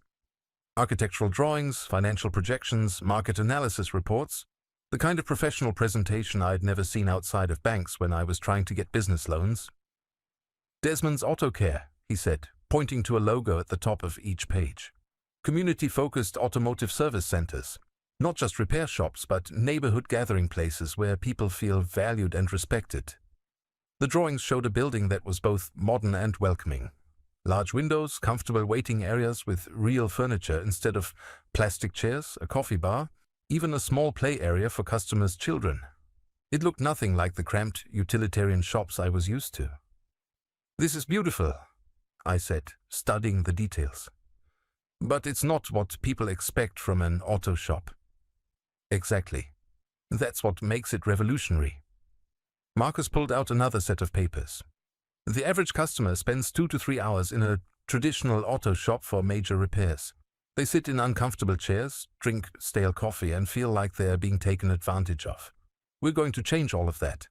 Architectural drawings, financial projections, market analysis reports, the kind of professional presentation I'd never seen outside of banks when I was trying to get business loans. "Desmond's Auto Care," he said, pointing to a logo at the top of each page. "Community-focused automotive service centers. Not just repair shops, but neighborhood gathering places where people feel valued and respected." The drawings showed a building that was both modern and welcoming. Large windows, comfortable waiting areas with real furniture instead of plastic chairs, a coffee bar, even a small play area for customers' children. It looked nothing like the cramped utilitarian shops I was used to. "This is beautiful," I said, studying the details. "But it's not what people expect from an auto shop." "Exactly. That's what makes it revolutionary." Marcus pulled out another set of papers. "The average customer spends 2 to 3 hours in a traditional auto shop for major repairs. They sit in uncomfortable chairs, drink stale coffee, and feel like they are being taken advantage of. We're going to change all of that."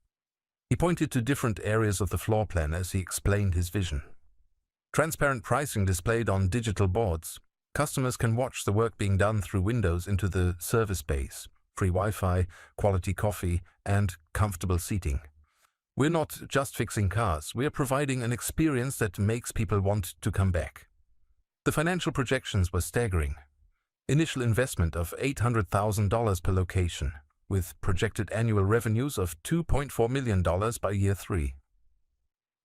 He pointed to different areas of the floor plan as he explained his vision. Transparent pricing displayed on digital boards. Customers can watch the work being done through windows into the service bays. Free Wi-Fi, quality coffee, and comfortable seating. We're not just fixing cars, we're providing an experience that makes people want to come back. The financial projections were staggering. Initial investment of $800,000 per location, with projected annual revenues of $2.4 million by year 3.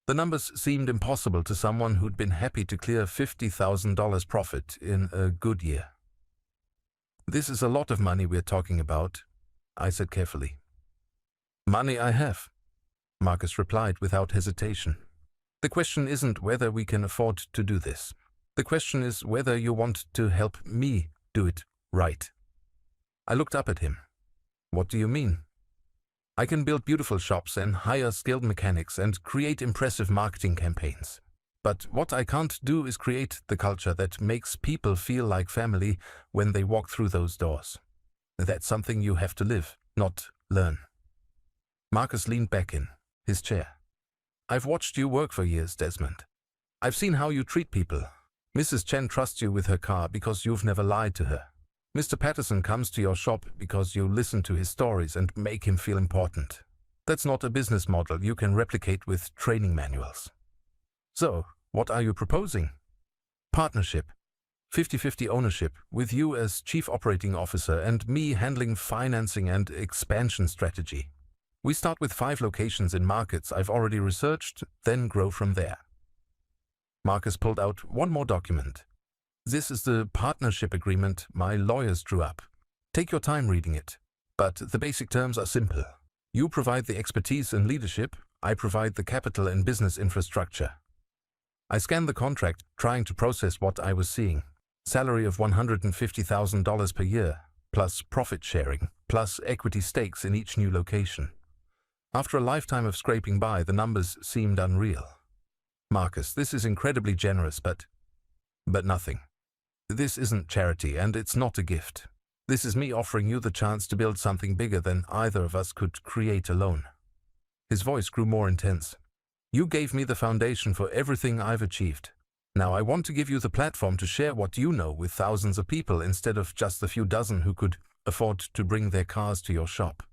The numbers seemed impossible to someone who'd been happy to clear $50,000 profit in a good year. "This is a lot of money we're talking about," I said carefully. "Money I have," Marcus replied without hesitation. "The question isn't whether we can afford to do this. The question is whether you want to help me do it right." I looked up at him. "What do you mean?" "I can build beautiful shops and hire skilled mechanics and create impressive marketing campaigns. But what I can't do is create the culture that makes people feel like family when they walk through those doors. That's something you have to live, not learn. Marcus leaned back in his chair. I've watched you work for years, Desmond. I've seen how you treat people. Mrs. Chen trusts you with her car because you've never lied to her. Mr. Patterson comes to your shop because you listen to his stories and make him feel important. That's not a business model you can replicate with training manuals. So, what are you proposing? Partnership. 50-50 ownership, with you as Chief Operating Officer and me handling financing and expansion strategy. We start with 5 locations in markets I've already researched, then grow from there. Marcus pulled out one more document. This is the partnership agreement my lawyers drew up. Take your time reading it. But the basic terms are simple. You provide the expertise and leadership, I provide the capital and business infrastructure. I scanned the contract, trying to process what I was seeing. Salary of $150,000 per year, plus profit sharing, plus equity stakes in each new location. After a lifetime of scraping by, the numbers seemed unreal. Marcus, this is incredibly generous, but nothing. This isn't charity, and it's not a gift. This is me offering you the chance to build something bigger than either of us could create alone. His voice grew more intense. You gave me the foundation for everything I've achieved. Now I want to give you the platform to share what you know with thousands of people instead of just the few dozen who could afford to bring their cars to your shop.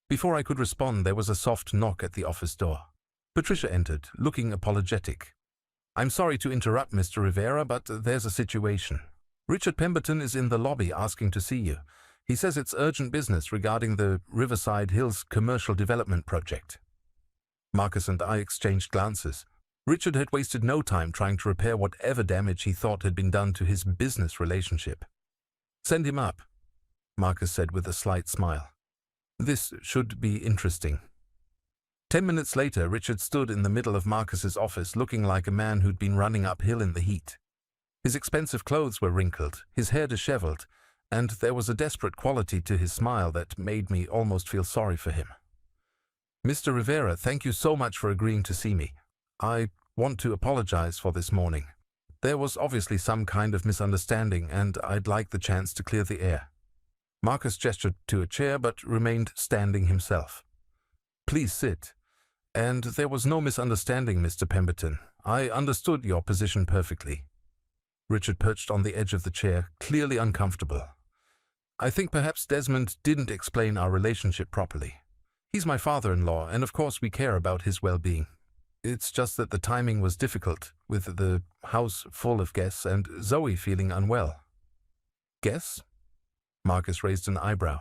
Before I could respond, there was a soft knock at the office door. Patricia entered, looking apologetic. I'm sorry to interrupt, Mr. Rivera, but there's a situation. Richard Pemberton is in the lobby asking to see you. He says it's urgent business regarding the Riverside Hills commercial development project. Marcus and I exchanged glances. Richard had wasted no time trying to repair whatever damage he thought had been done to his business relationship. Send him up, Marcus said with a slight smile. This should be interesting. 10 minutes later, Richard stood in the middle of Marcus's office looking like a man who'd been running uphill in the heat. His expensive clothes were wrinkled, his hair disheveled, and there was a desperate quality to his smile that made me almost feel sorry for him. Mr. Rivera, thank you so much for agreeing to see me. I want to apologize for this morning. There was obviously some kind of misunderstanding, and I'd like the chance to clear the air. Marcus gestured to a chair but remained standing himself. Please sit. And there was no misunderstanding, Mr. Pemberton. I understood your position perfectly. Richard perched on the edge of the chair, clearly uncomfortable. I think perhaps Desmond didn't explain our relationship properly. He's my father-in-law, and of course we care about his well-being. It's just that the timing was difficult, with the house full of guests and Zoe feeling unwell. Guests? Marcus raised an eyebrow.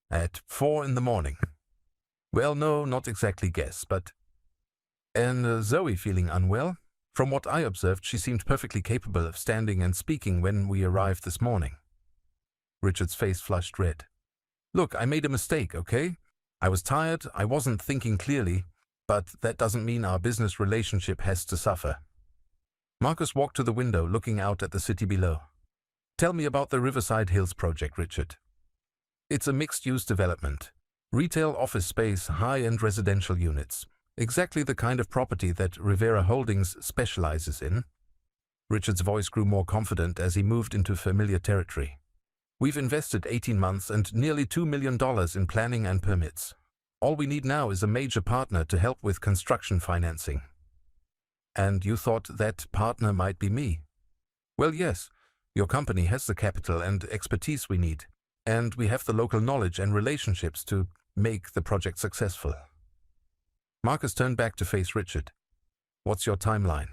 At 4 a.m. Well, no, not exactly guests, but... And Zoe feeling unwell? From what I observed, she seemed perfectly capable of standing and speaking when we arrived this morning. Richard's face flushed red. Look, I made a mistake, okay? I was tired, I wasn't thinking clearly, but that doesn't mean our business relationship has to suffer. Marcus walked to the window, looking out at the city below. Tell me about the Riverside Hills project, Richard. It's a mixed-use development. Retail, office space, high-end residential units. Exactly the kind of property that Rivera Holdings specializes in. Richard's voice grew more confident as he moved into familiar territory. We've invested 18 months and nearly $2 million in planning and permits. All we need now is a major partner to help with construction financing. And you thought that partner might be me? Well, yes. Your company has the capital and expertise we need, and we have the local knowledge and relationships to make the project successful. Marcus turned back to face Richard. What's your timeline?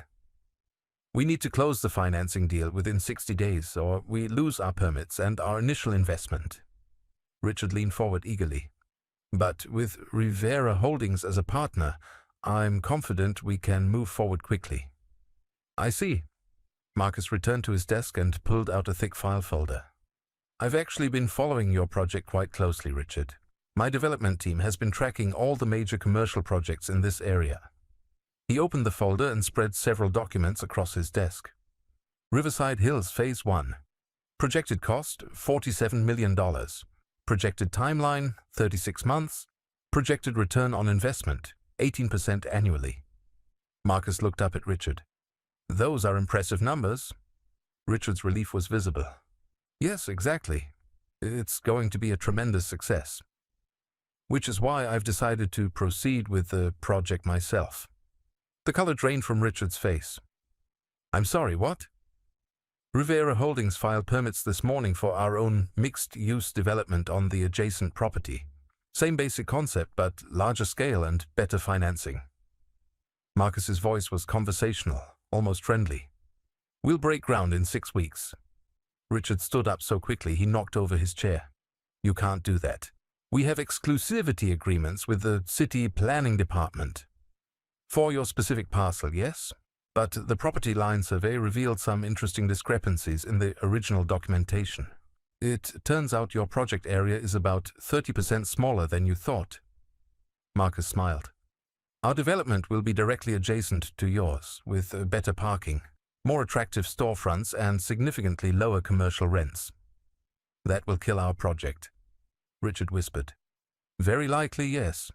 We need to close the financing deal within 60 days, or we lose our permits and our initial investment. Richard leaned forward eagerly. But with Rivera Holdings as a partner, I'm confident we can move forward quickly. I see. Marcus returned to his desk and pulled out a thick file folder. I've actually been following your project quite closely, Richard. My development team has been tracking all the major commercial projects in this area. He opened the folder and spread several documents across his desk. Riverside Hills Phase 1. Projected cost, $47 million. Projected timeline, 36 months. Projected return on investment, 18% annually. Marcus looked up at Richard. Those are impressive numbers. Richard's relief was visible. Yes, exactly. It's going to be a tremendous success. Which is why I've decided to proceed with the project myself. The color drained from Richard's face. I'm sorry, what? Rivera Holdings filed permits this morning for our own mixed-use development on the adjacent property. Same basic concept, but larger scale and better financing. Marcus's voice was conversational, almost friendly. We'll break ground in 6 weeks. Richard stood up so quickly he knocked over his chair. You can't do that. We have exclusivity agreements with the city planning department. For your specific parcel, yes? But the property line survey revealed some interesting discrepancies in the original documentation. It turns out your project area is about 30% smaller than you thought. Marcus smiled. Our development will be directly adjacent to yours, with better parking, more attractive storefronts, and significantly lower commercial rents. That will kill our project, Richard whispered. Very likely, yes.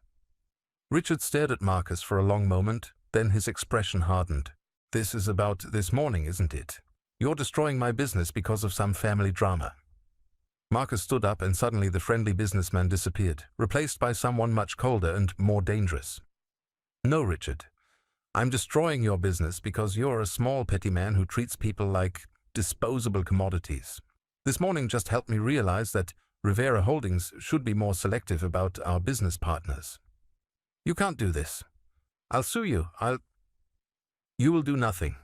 Richard stared at Marcus for a long moment, then his expression hardened. This is about this morning, isn't it? You're destroying my business because of some family drama. Marcus stood up and suddenly the friendly businessman disappeared, replaced by someone much colder and more dangerous. No, Richard. I'm destroying your business because you're a small petty man who treats people like disposable commodities. This morning just helped me realize that Rivera Holdings should be more selective about our business partners. You can't do this. I'll sue you. You will do nothing,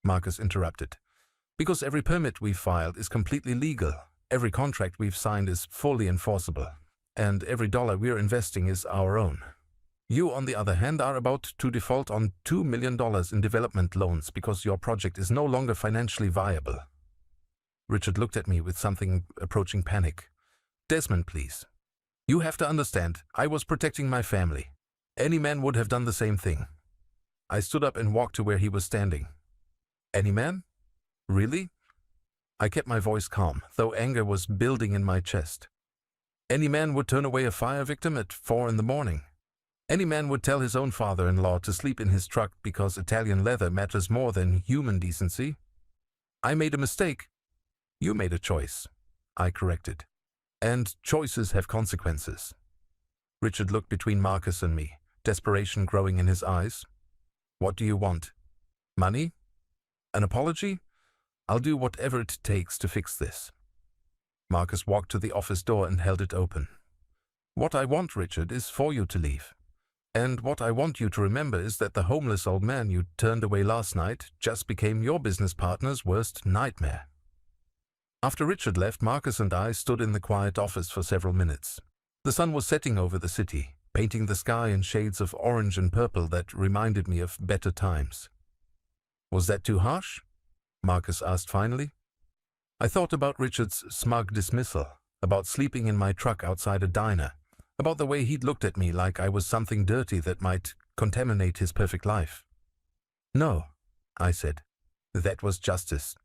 Marcus interrupted, because every permit we've filed is completely legal. Every contract we've signed is fully enforceable, and every dollar we're investing is our own. You, on the other hand, are about to default on $2 million in development loans because your project is no longer financially viable. Richard looked at me with something approaching panic. Desmond, please. You have to understand, I was protecting my family. Any man would have done the same thing. I stood up and walked to where he was standing. Any man? Really? I kept my voice calm, though anger was building in my chest. Any man would turn away a fire victim at 4 a.m. Any man would tell his own father-in-law to sleep in his truck because Italian leather matters more than human decency. I made a mistake. You made a choice, I corrected. And choices have consequences. Richard looked between Marcus and me, desperation growing in his eyes. What do you want? Money? An apology? I'll do whatever it takes to fix this. Marcus walked to the office door and held it open. What I want, Richard, is for you to leave. And what I want you to remember is that the homeless old man you turned away last night just became your business partner's worst nightmare. After Richard left, Marcus and I stood in the quiet office for several minutes. The sun was setting over the city, painting the sky in shades of orange and purple that reminded me of better times. Was that too harsh? Marcus asked finally. I thought about Richard's smug dismissal, about sleeping in my truck outside a diner, about the way he'd looked at me like I was something dirty that might contaminate his perfect life. No, I said. That was justice.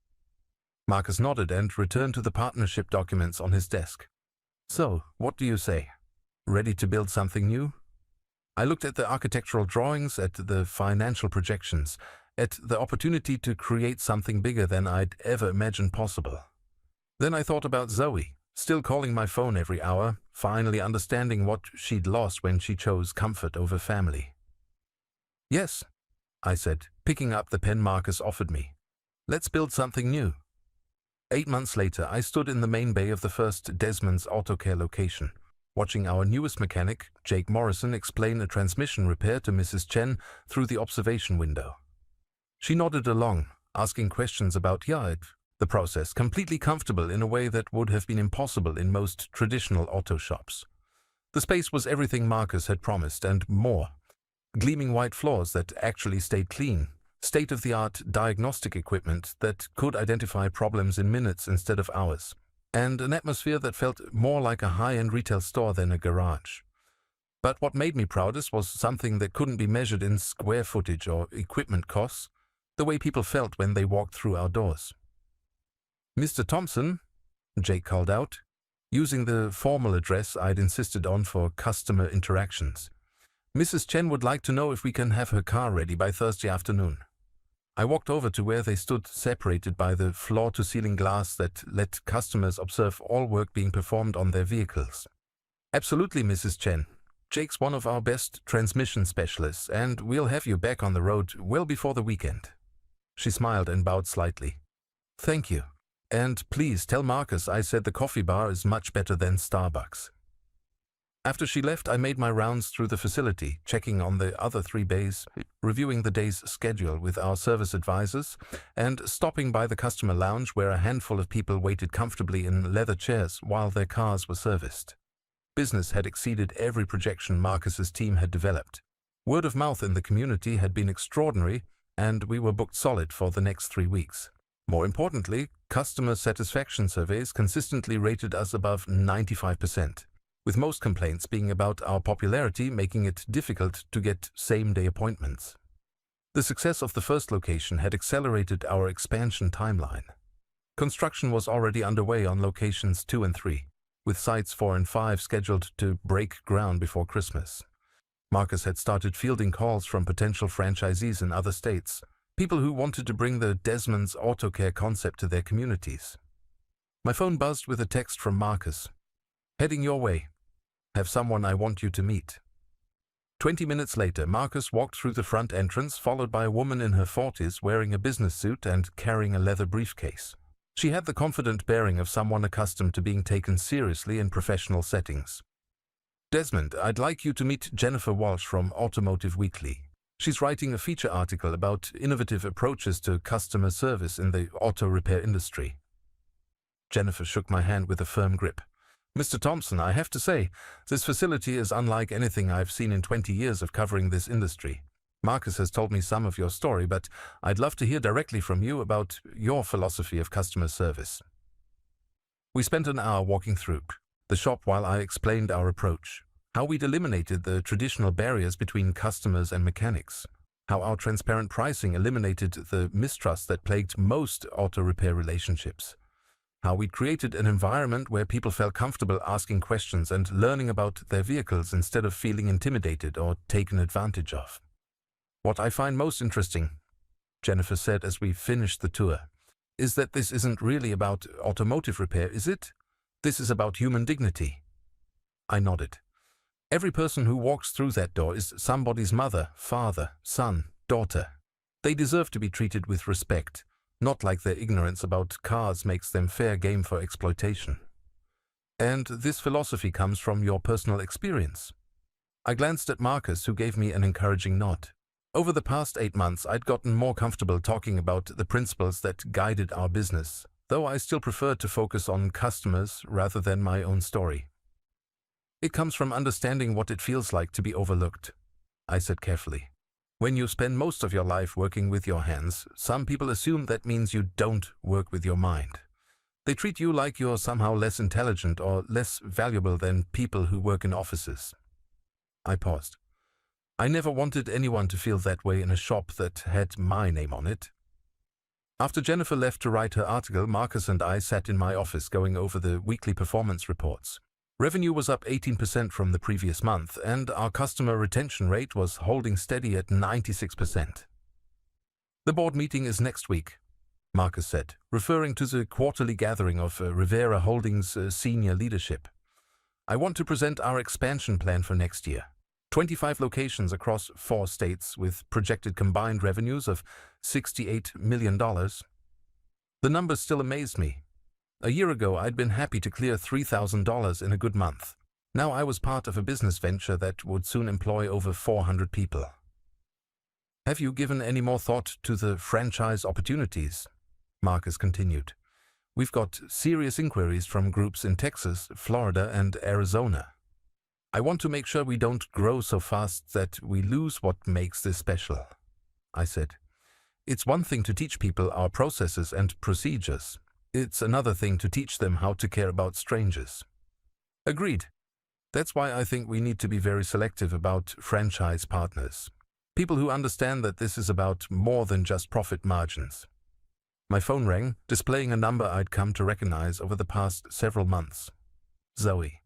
Marcus nodded and returned to the partnership documents on his desk. So, what do you say? Ready to build something new? I looked at the architectural drawings, at the financial projections, at the opportunity to create something bigger than I'd ever imagined possible. Then I thought about Zoe, still calling my phone every hour, finally understanding what she'd lost when she chose comfort over family. Yes, I said, picking up the pen Marcus offered me. Let's build something new. 8 months later, I stood in the main bay of the first Desmond's Auto Care location, watching our newest mechanic, Jake Morrison, explain a transmission repair to Mrs. Chen through the observation window. She nodded along, asking questions about the process, completely comfortable in a way that would have been impossible in most traditional auto shops. The space was everything Marcus had promised and more. Gleaming white floors that actually stayed clean, state-of-the-art diagnostic equipment that could identify problems in minutes instead of hours, and an atmosphere that felt more like a high-end retail store than a garage. But what made me proudest was something that couldn't be measured in square footage or equipment costs, the way people felt when they walked through our doors. Mr. Thompson, Jake called out, using the formal address I'd insisted on for customer interactions. Mrs. Chen would like to know if we can have her car ready by Thursday afternoon. I walked over to where they stood, separated by the floor-to-ceiling glass that let customers observe all work being performed on their vehicles. "Absolutely, Mrs. Chen. Jake's one of our best transmission specialists, and we'll have you back on the road well before the weekend." She smiled and bowed slightly. "Thank you. And please tell Marcus I said the coffee bar is much better than Starbucks." After she left, I made my rounds through the facility, checking on the other 3 bays, reviewing the day's schedule with our service advisors, and stopping by the customer lounge where a handful of people waited comfortably in leather chairs while their cars were serviced. Business had exceeded every projection Marcus's team had developed. Word of mouth in the community had been extraordinary, and we were booked solid for the next 3 weeks. More importantly, customer satisfaction surveys consistently rated us above 95%. With most complaints being about our popularity making it difficult to get same-day appointments. The success of the first location had accelerated our expansion timeline. Construction was already underway on locations 2 and 3, with sites 4 and 5 scheduled to break ground before Christmas. Marcus had started fielding calls from potential franchisees in other states, people who wanted to bring the Desmond's Auto Care concept to their communities. My phone buzzed with a text from Marcus. "Heading your way. Have someone I want you to meet." 20 minutes later, Marcus walked through the front entrance, followed by a woman in her 40s wearing a business suit and carrying a leather briefcase. She had the confident bearing of someone accustomed to being taken seriously in professional settings. "Desmond, I'd like you to meet Jennifer Walsh from Automotive Weekly. She's writing a feature article about innovative approaches to customer service in the auto repair industry." Jennifer shook my hand with a firm grip. "Mr. Thompson, I have to say, this facility is unlike anything I've seen in 20 years of covering this industry. Marcus has told me some of your story, but I'd love to hear directly from you about your philosophy of customer service." We spent an hour walking through the shop while I explained our approach, how we'd eliminated the traditional barriers between customers and mechanics, how our transparent pricing eliminated the mistrust that plagued most auto repair relationships, how we'd created an environment where people felt comfortable asking questions and learning about their vehicles instead of feeling intimidated or taken advantage of. "What I find most interesting," Jennifer said as we finished the tour, "is that this isn't really about automotive repair, is it? This is about human dignity." I nodded. "Every person who walks through that door is somebody's mother, father, son, daughter. They deserve to be treated with respect, not like their ignorance about cars makes them fair game for exploitation. And this philosophy comes from your personal experience." I glanced at Marcus, who gave me an encouraging nod. Over the past 8 months, I'd gotten more comfortable talking about the principles that guided our business, though I still preferred to focus on customers rather than my own story. "It comes from understanding what it feels like to be overlooked," I said carefully. "When you spend most of your life working with your hands, some people assume that means you don't work with your mind. They treat you like you're somehow less intelligent or less valuable than people who work in offices." I paused. I never wanted anyone to feel that way in a shop that had my name on it. After Jennifer left to write her article, Marcus and I sat in my office going over the weekly performance reports. Revenue was up 18% from the previous month, and our customer retention rate was holding steady at 96%. "The board meeting is next week," Marcus said, referring to the quarterly gathering of Rivera Holdings' senior leadership. "I want to present our expansion plan for next year. 25 locations across 4 states with projected combined revenues of $68 million. The numbers still amazed me. A year ago, I'd been happy to clear $3,000 in a good month. Now I was part of a business venture that would soon employ over 400 people. "Have you given any more thought to the franchise opportunities?" Marcus continued. "We've got serious inquiries from groups in Texas, Florida, and Arizona. I want to make sure we don't grow so fast that we lose what makes this special," I said. "It's one thing to teach people our processes and procedures. It's another thing to teach them how to care about strangers." "Agreed. That's why I think we need to be very selective about franchise partners. People who understand that this is about more than just profit margins." My phone rang, displaying a number I'd come to recognize over the past several months. Zoe.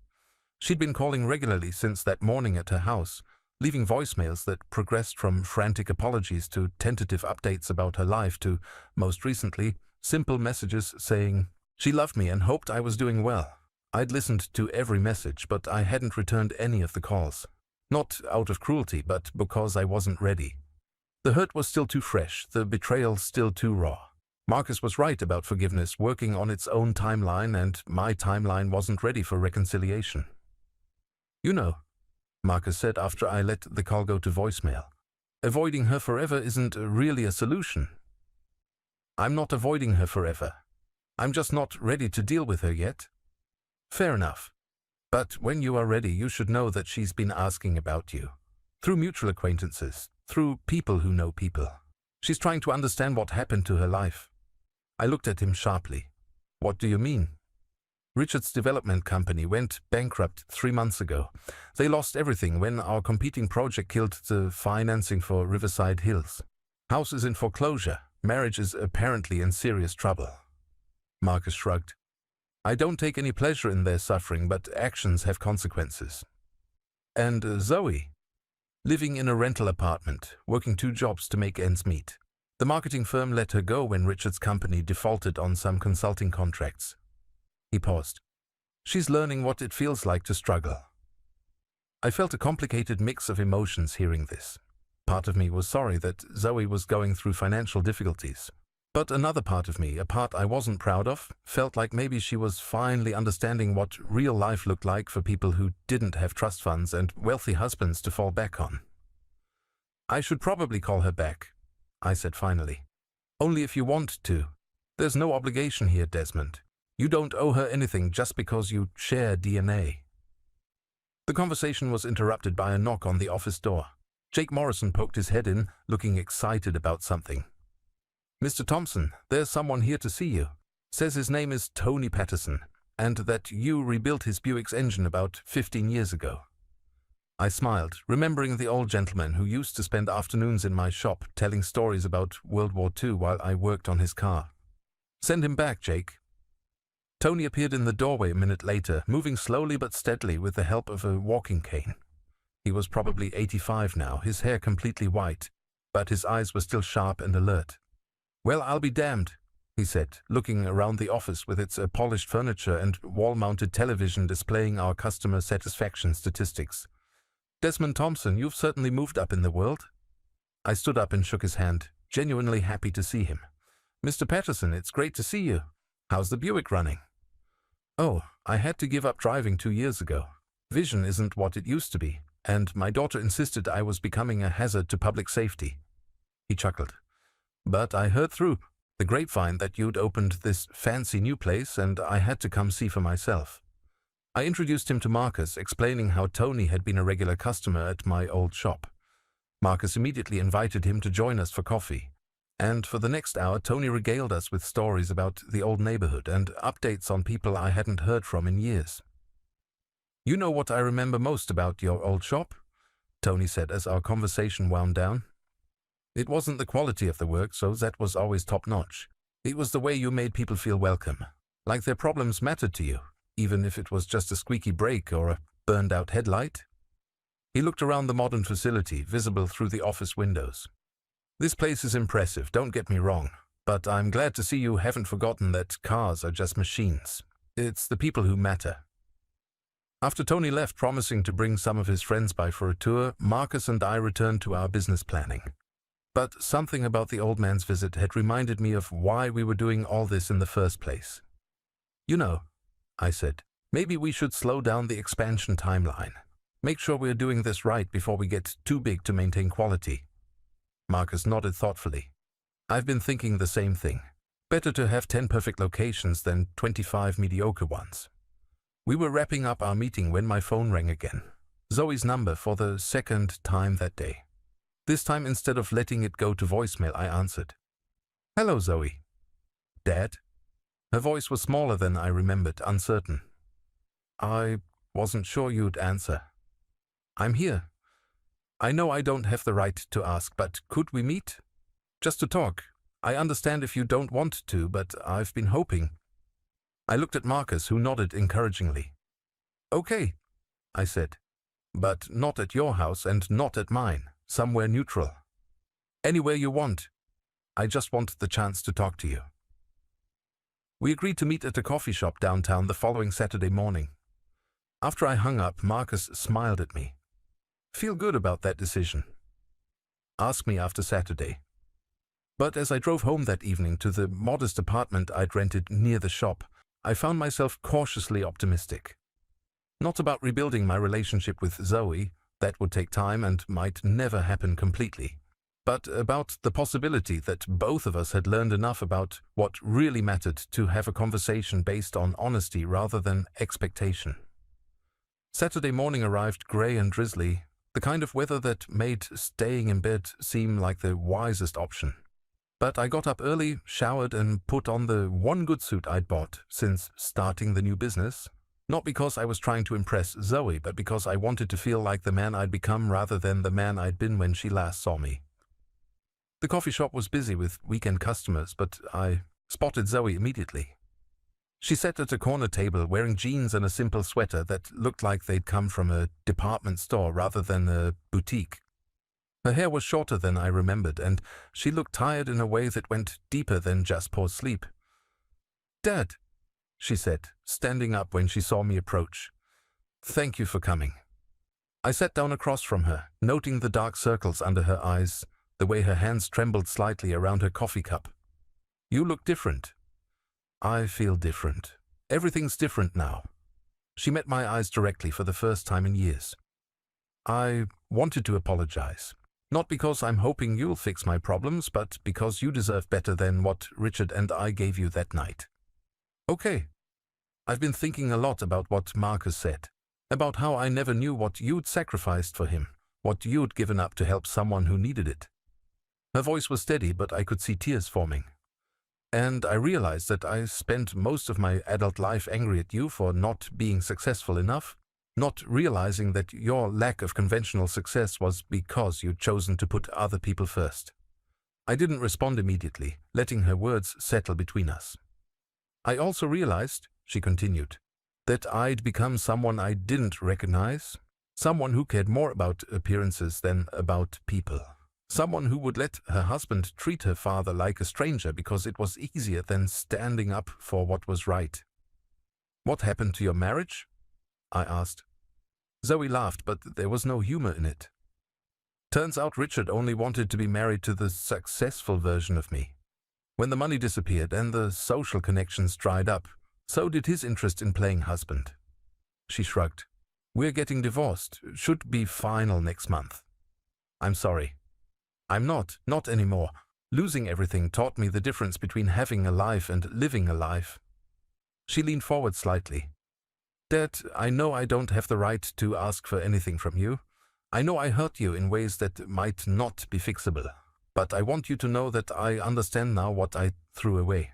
She'd been calling regularly since that morning at her house, leaving voicemails that progressed from frantic apologies to tentative updates about her life to, most recently, simple messages saying she loved me and hoped I was doing well. I'd listened to every message, but I hadn't returned any of the calls. Not out of cruelty, but because I wasn't ready. The hurt was still too fresh, the betrayal still too raw. Marcus was right about forgiveness working on its own timeline, and my timeline wasn't ready for reconciliation. You know, Marcus said after I let the call go to voicemail, avoiding her forever isn't really a solution. I'm not avoiding her forever. I'm just not ready to deal with her yet. Fair enough. But when you are ready, you should know that she's been asking about you. Through mutual acquaintances, through people who know people. She's trying to understand what happened to her life. I looked at him sharply. What do you mean? Richard's development company went bankrupt 3 months ago. They lost everything when our competing project killed the financing for Riverside Hills. House is in foreclosure. Marriage is apparently in serious trouble. Marcus shrugged. I don't take any pleasure in their suffering, but actions have consequences. And Zoe? Living in a rental apartment, working 2 jobs to make ends meet. The marketing firm let her go when Richard's company defaulted on some consulting contracts. He paused. She's learning what it feels like to struggle. I felt a complicated mix of emotions hearing this. Part of me was sorry that Zoe was going through financial difficulties. But another part of me, a part I wasn't proud of, felt like maybe she was finally understanding what real life looked like for people who didn't have trust funds and wealthy husbands to fall back on. I should probably call her back, I said finally. Only if you want to. There's no obligation here, Desmond. You don't owe her anything just because you share DNA. The conversation was interrupted by a knock on the office door. Jake Morrison poked his head in, looking excited about something. Mr. Thompson, there's someone here to see you. Says his name is Tony Patterson, and that you rebuilt his Buick's engine about 15 years ago. I smiled, remembering the old gentleman who used to spend afternoons in my shop telling stories about World War II while I worked on his car. Send him back, Jake. Tony appeared in the doorway a minute later, moving slowly but steadily with the help of a walking cane. He was probably 85 now, his hair completely white, but his eyes were still sharp and alert. Well, I'll be damned, he said, looking around the office with its polished furniture and wall-mounted television displaying our customer satisfaction statistics. Desmond Thompson, you've certainly moved up in the world. I stood up and shook his hand, genuinely happy to see him. Mr. Patterson, it's great to see you. How's the Buick running? Oh, I had to give up driving 2 years ago. Vision isn't what it used to be, and my daughter insisted I was becoming a hazard to public safety. He chuckled. But I heard through the grapevine that you'd opened this fancy new place, and I had to come see for myself. I introduced him to Marcus, explaining how Tony had been a regular customer at my old shop. Marcus immediately invited him to join us for coffee. And for the next hour, Tony regaled us with stories about the old neighborhood and updates on people I hadn't heard from in years. You know what I remember most about your old shop? Tony said as our conversation wound down. It wasn't the quality of the work, so that was always top-notch. It was the way you made people feel welcome, like their problems mattered to you, even if it was just a squeaky brake or a burned-out headlight. He looked around the modern facility, visible through the office windows. This place is impressive, don't get me wrong, but I'm glad to see you haven't forgotten that cars are just machines. It's the people who matter. After Tony left promising to bring some of his friends by for a tour, Marcus and I returned to our business planning. But something about the old man's visit had reminded me of why we were doing all this in the first place. You know, I said, maybe we should slow down the expansion timeline. Make sure we're doing this right before we get too big to maintain quality. Marcus nodded thoughtfully. I've been thinking the same thing. Better to have 10 perfect locations than 25 mediocre ones. We were wrapping up our meeting when my phone rang again. Zoe's number for the second time that day. This time, instead of letting it go to voicemail, I answered. Hello, Zoe. Dad? Her voice was smaller than I remembered, uncertain. I wasn't sure you'd answer. I'm here. I know I don't have the right to ask, but could we meet? Just to talk. I understand if you don't want to, but I've been hoping. I looked at Marcus, who nodded encouragingly. Okay, I said. but not at your house and not at mine, somewhere neutral. Anywhere you want. I just want the chance to talk to you. We agreed to meet at a coffee shop downtown the following Saturday morning. After I hung up, Marcus smiled at me. Feel good about that decision. Ask me after Saturday. But as I drove home that evening to the modest apartment I'd rented near the shop, I found myself cautiously optimistic. Not about rebuilding my relationship with Zoe, that would take time and might never happen completely, but about the possibility that both of us had learned enough about what really mattered to have a conversation based on honesty rather than expectation. Saturday morning arrived grey and drizzly, the kind of weather that made staying in bed seem like the wisest option. But I got up early, showered, and put on the one good suit I'd bought since starting the new business, not because I was trying to impress Zoe, but because I wanted to feel like the man I'd become rather than the man I'd been when she last saw me. The coffee shop was busy with weekend customers, but I spotted Zoe immediately. She sat at a corner table wearing jeans and a simple sweater that looked like they'd come from a department store rather than a boutique. Her hair was shorter than I remembered, and she looked tired in a way that went deeper than just poor sleep. "Dad," she said, standing up when she saw me approach. "Thank you for coming." I sat down across from her, noting the dark circles under her eyes, the way her hands trembled slightly around her coffee cup. "You look different." "I feel different. Everything's different now." She met my eyes directly for the first time in years. "I wanted to apologize. Not because I'm hoping you'll fix my problems, but because you deserve better than what Richard and I gave you that night." "Okay." I've been thinking a lot about what Marcus said, about how I never knew what you'd sacrificed for him, what you'd given up to help someone who needed it. Her voice was steady, but I could see tears forming. And I realized that I spent most of my adult life angry at you for not being successful enough, not realizing that your lack of conventional success was because you'd chosen to put other people first. I didn't respond immediately, letting her words settle between us. "I also realized," she continued, "that I'd become someone I didn't recognize, someone who cared more about appearances than about people. Someone who would let her husband treat her father like a stranger because it was easier than standing up for what was right." "What happened to your marriage?" I asked. Zoe laughed, but there was no humor in it. "Turns out Richard only wanted to be married to the successful version of me. When the money disappeared and the social connections dried up, so did his interest in playing husband." She shrugged. "We're getting divorced. Should be final next month." "I'm sorry." "I'm not anymore. Losing everything taught me the difference between having a life and living a life." She leaned forward slightly. "Dad, I know I don't have the right to ask for anything from you. I know I hurt you in ways that might not be fixable, but I want you to know that I understand now what I threw away."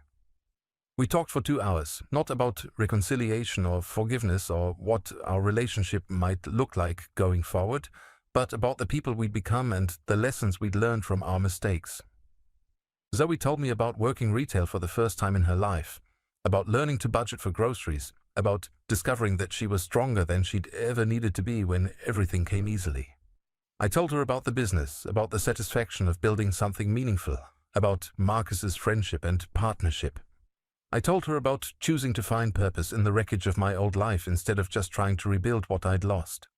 We talked for 2 hours, not about reconciliation or forgiveness or what our relationship might look like going forward, but about the people we'd become and the lessons we'd learned from our mistakes. Zoe told me about working retail for the first time in her life, about learning to budget for groceries, about discovering that she was stronger than she'd ever needed to be when everything came easily. I told her about the business, about the satisfaction of building something meaningful, about Marcus's friendship and partnership. I told her about choosing to find purpose in the wreckage of my old life instead of just trying to rebuild what I'd lost.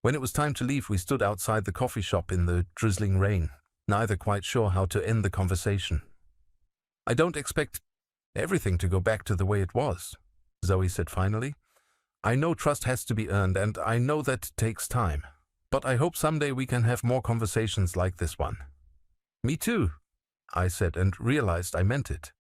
When it was time to leave, we stood outside the coffee shop in the drizzling rain, neither quite sure how to end the conversation. "I don't expect everything to go back to the way it was," Zoe said finally. "I know trust has to be earned, and I know that takes time. But I hope someday we can have more conversations like this one." "Me too," I said, and realized I meant it.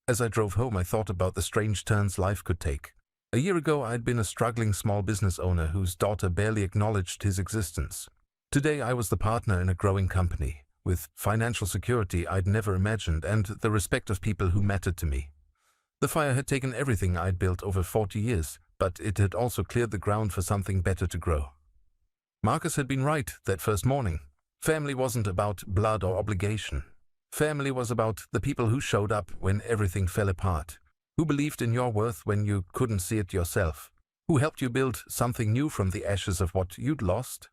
As I drove home, I thought about the strange turns life could take. A year ago, I'd been a struggling small business owner whose daughter barely acknowledged his existence. Today, I was the partner in a growing company, with financial security I'd never imagined and the respect of people who mattered to me. The fire had taken everything I'd built over 40 years, but it had also cleared the ground for something better to grow. Marcus had been right that first morning. Family wasn't about blood or obligation. Family was about the people who showed up when everything fell apart, who believed in your worth when you couldn't see it yourself, who helped you build something new from the ashes of what you'd lost,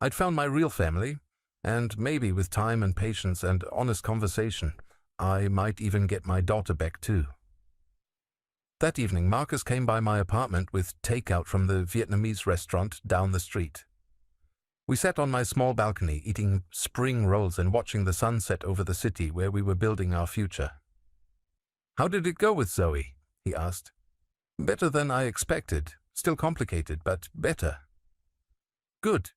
I'd found my real family, and maybe with time and patience and honest conversation, I might even get my daughter back too. That evening, Marcus came by my apartment with takeout from the Vietnamese restaurant down the street. We sat on my small balcony, eating spring rolls and watching the sunset over the city where we were building our future. "How did it go with Zoe?" he asked. "Better than I expected. Still complicated, but better." "Good.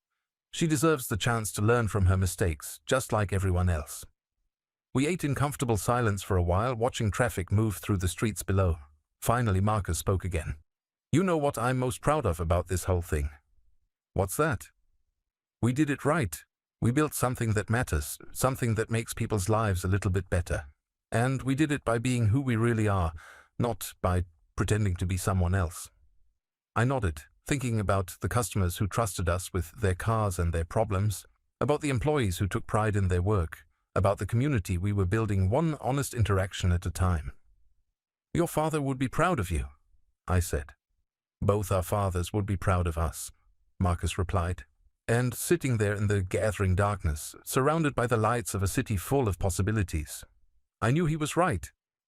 She deserves the chance to learn from her mistakes, just like everyone else." We ate in comfortable silence for a while, watching traffic move through the streets below. Finally, Marcus spoke again. "You know what I'm most proud of about this whole thing?" "What's that?" "We did it right. We built something that matters, something that makes people's lives a little bit better. And we did it by being who we really are, not by pretending to be someone else." I nodded, thinking about the customers who trusted us with their cars and their problems, about the employees who took pride in their work, about the community we were building one honest interaction at a time. "Your father would be proud of you," I said. "Both our fathers would be proud of us," Marcus replied. And sitting there in the gathering darkness, surrounded by the lights of a city full of possibilities, I knew he was right.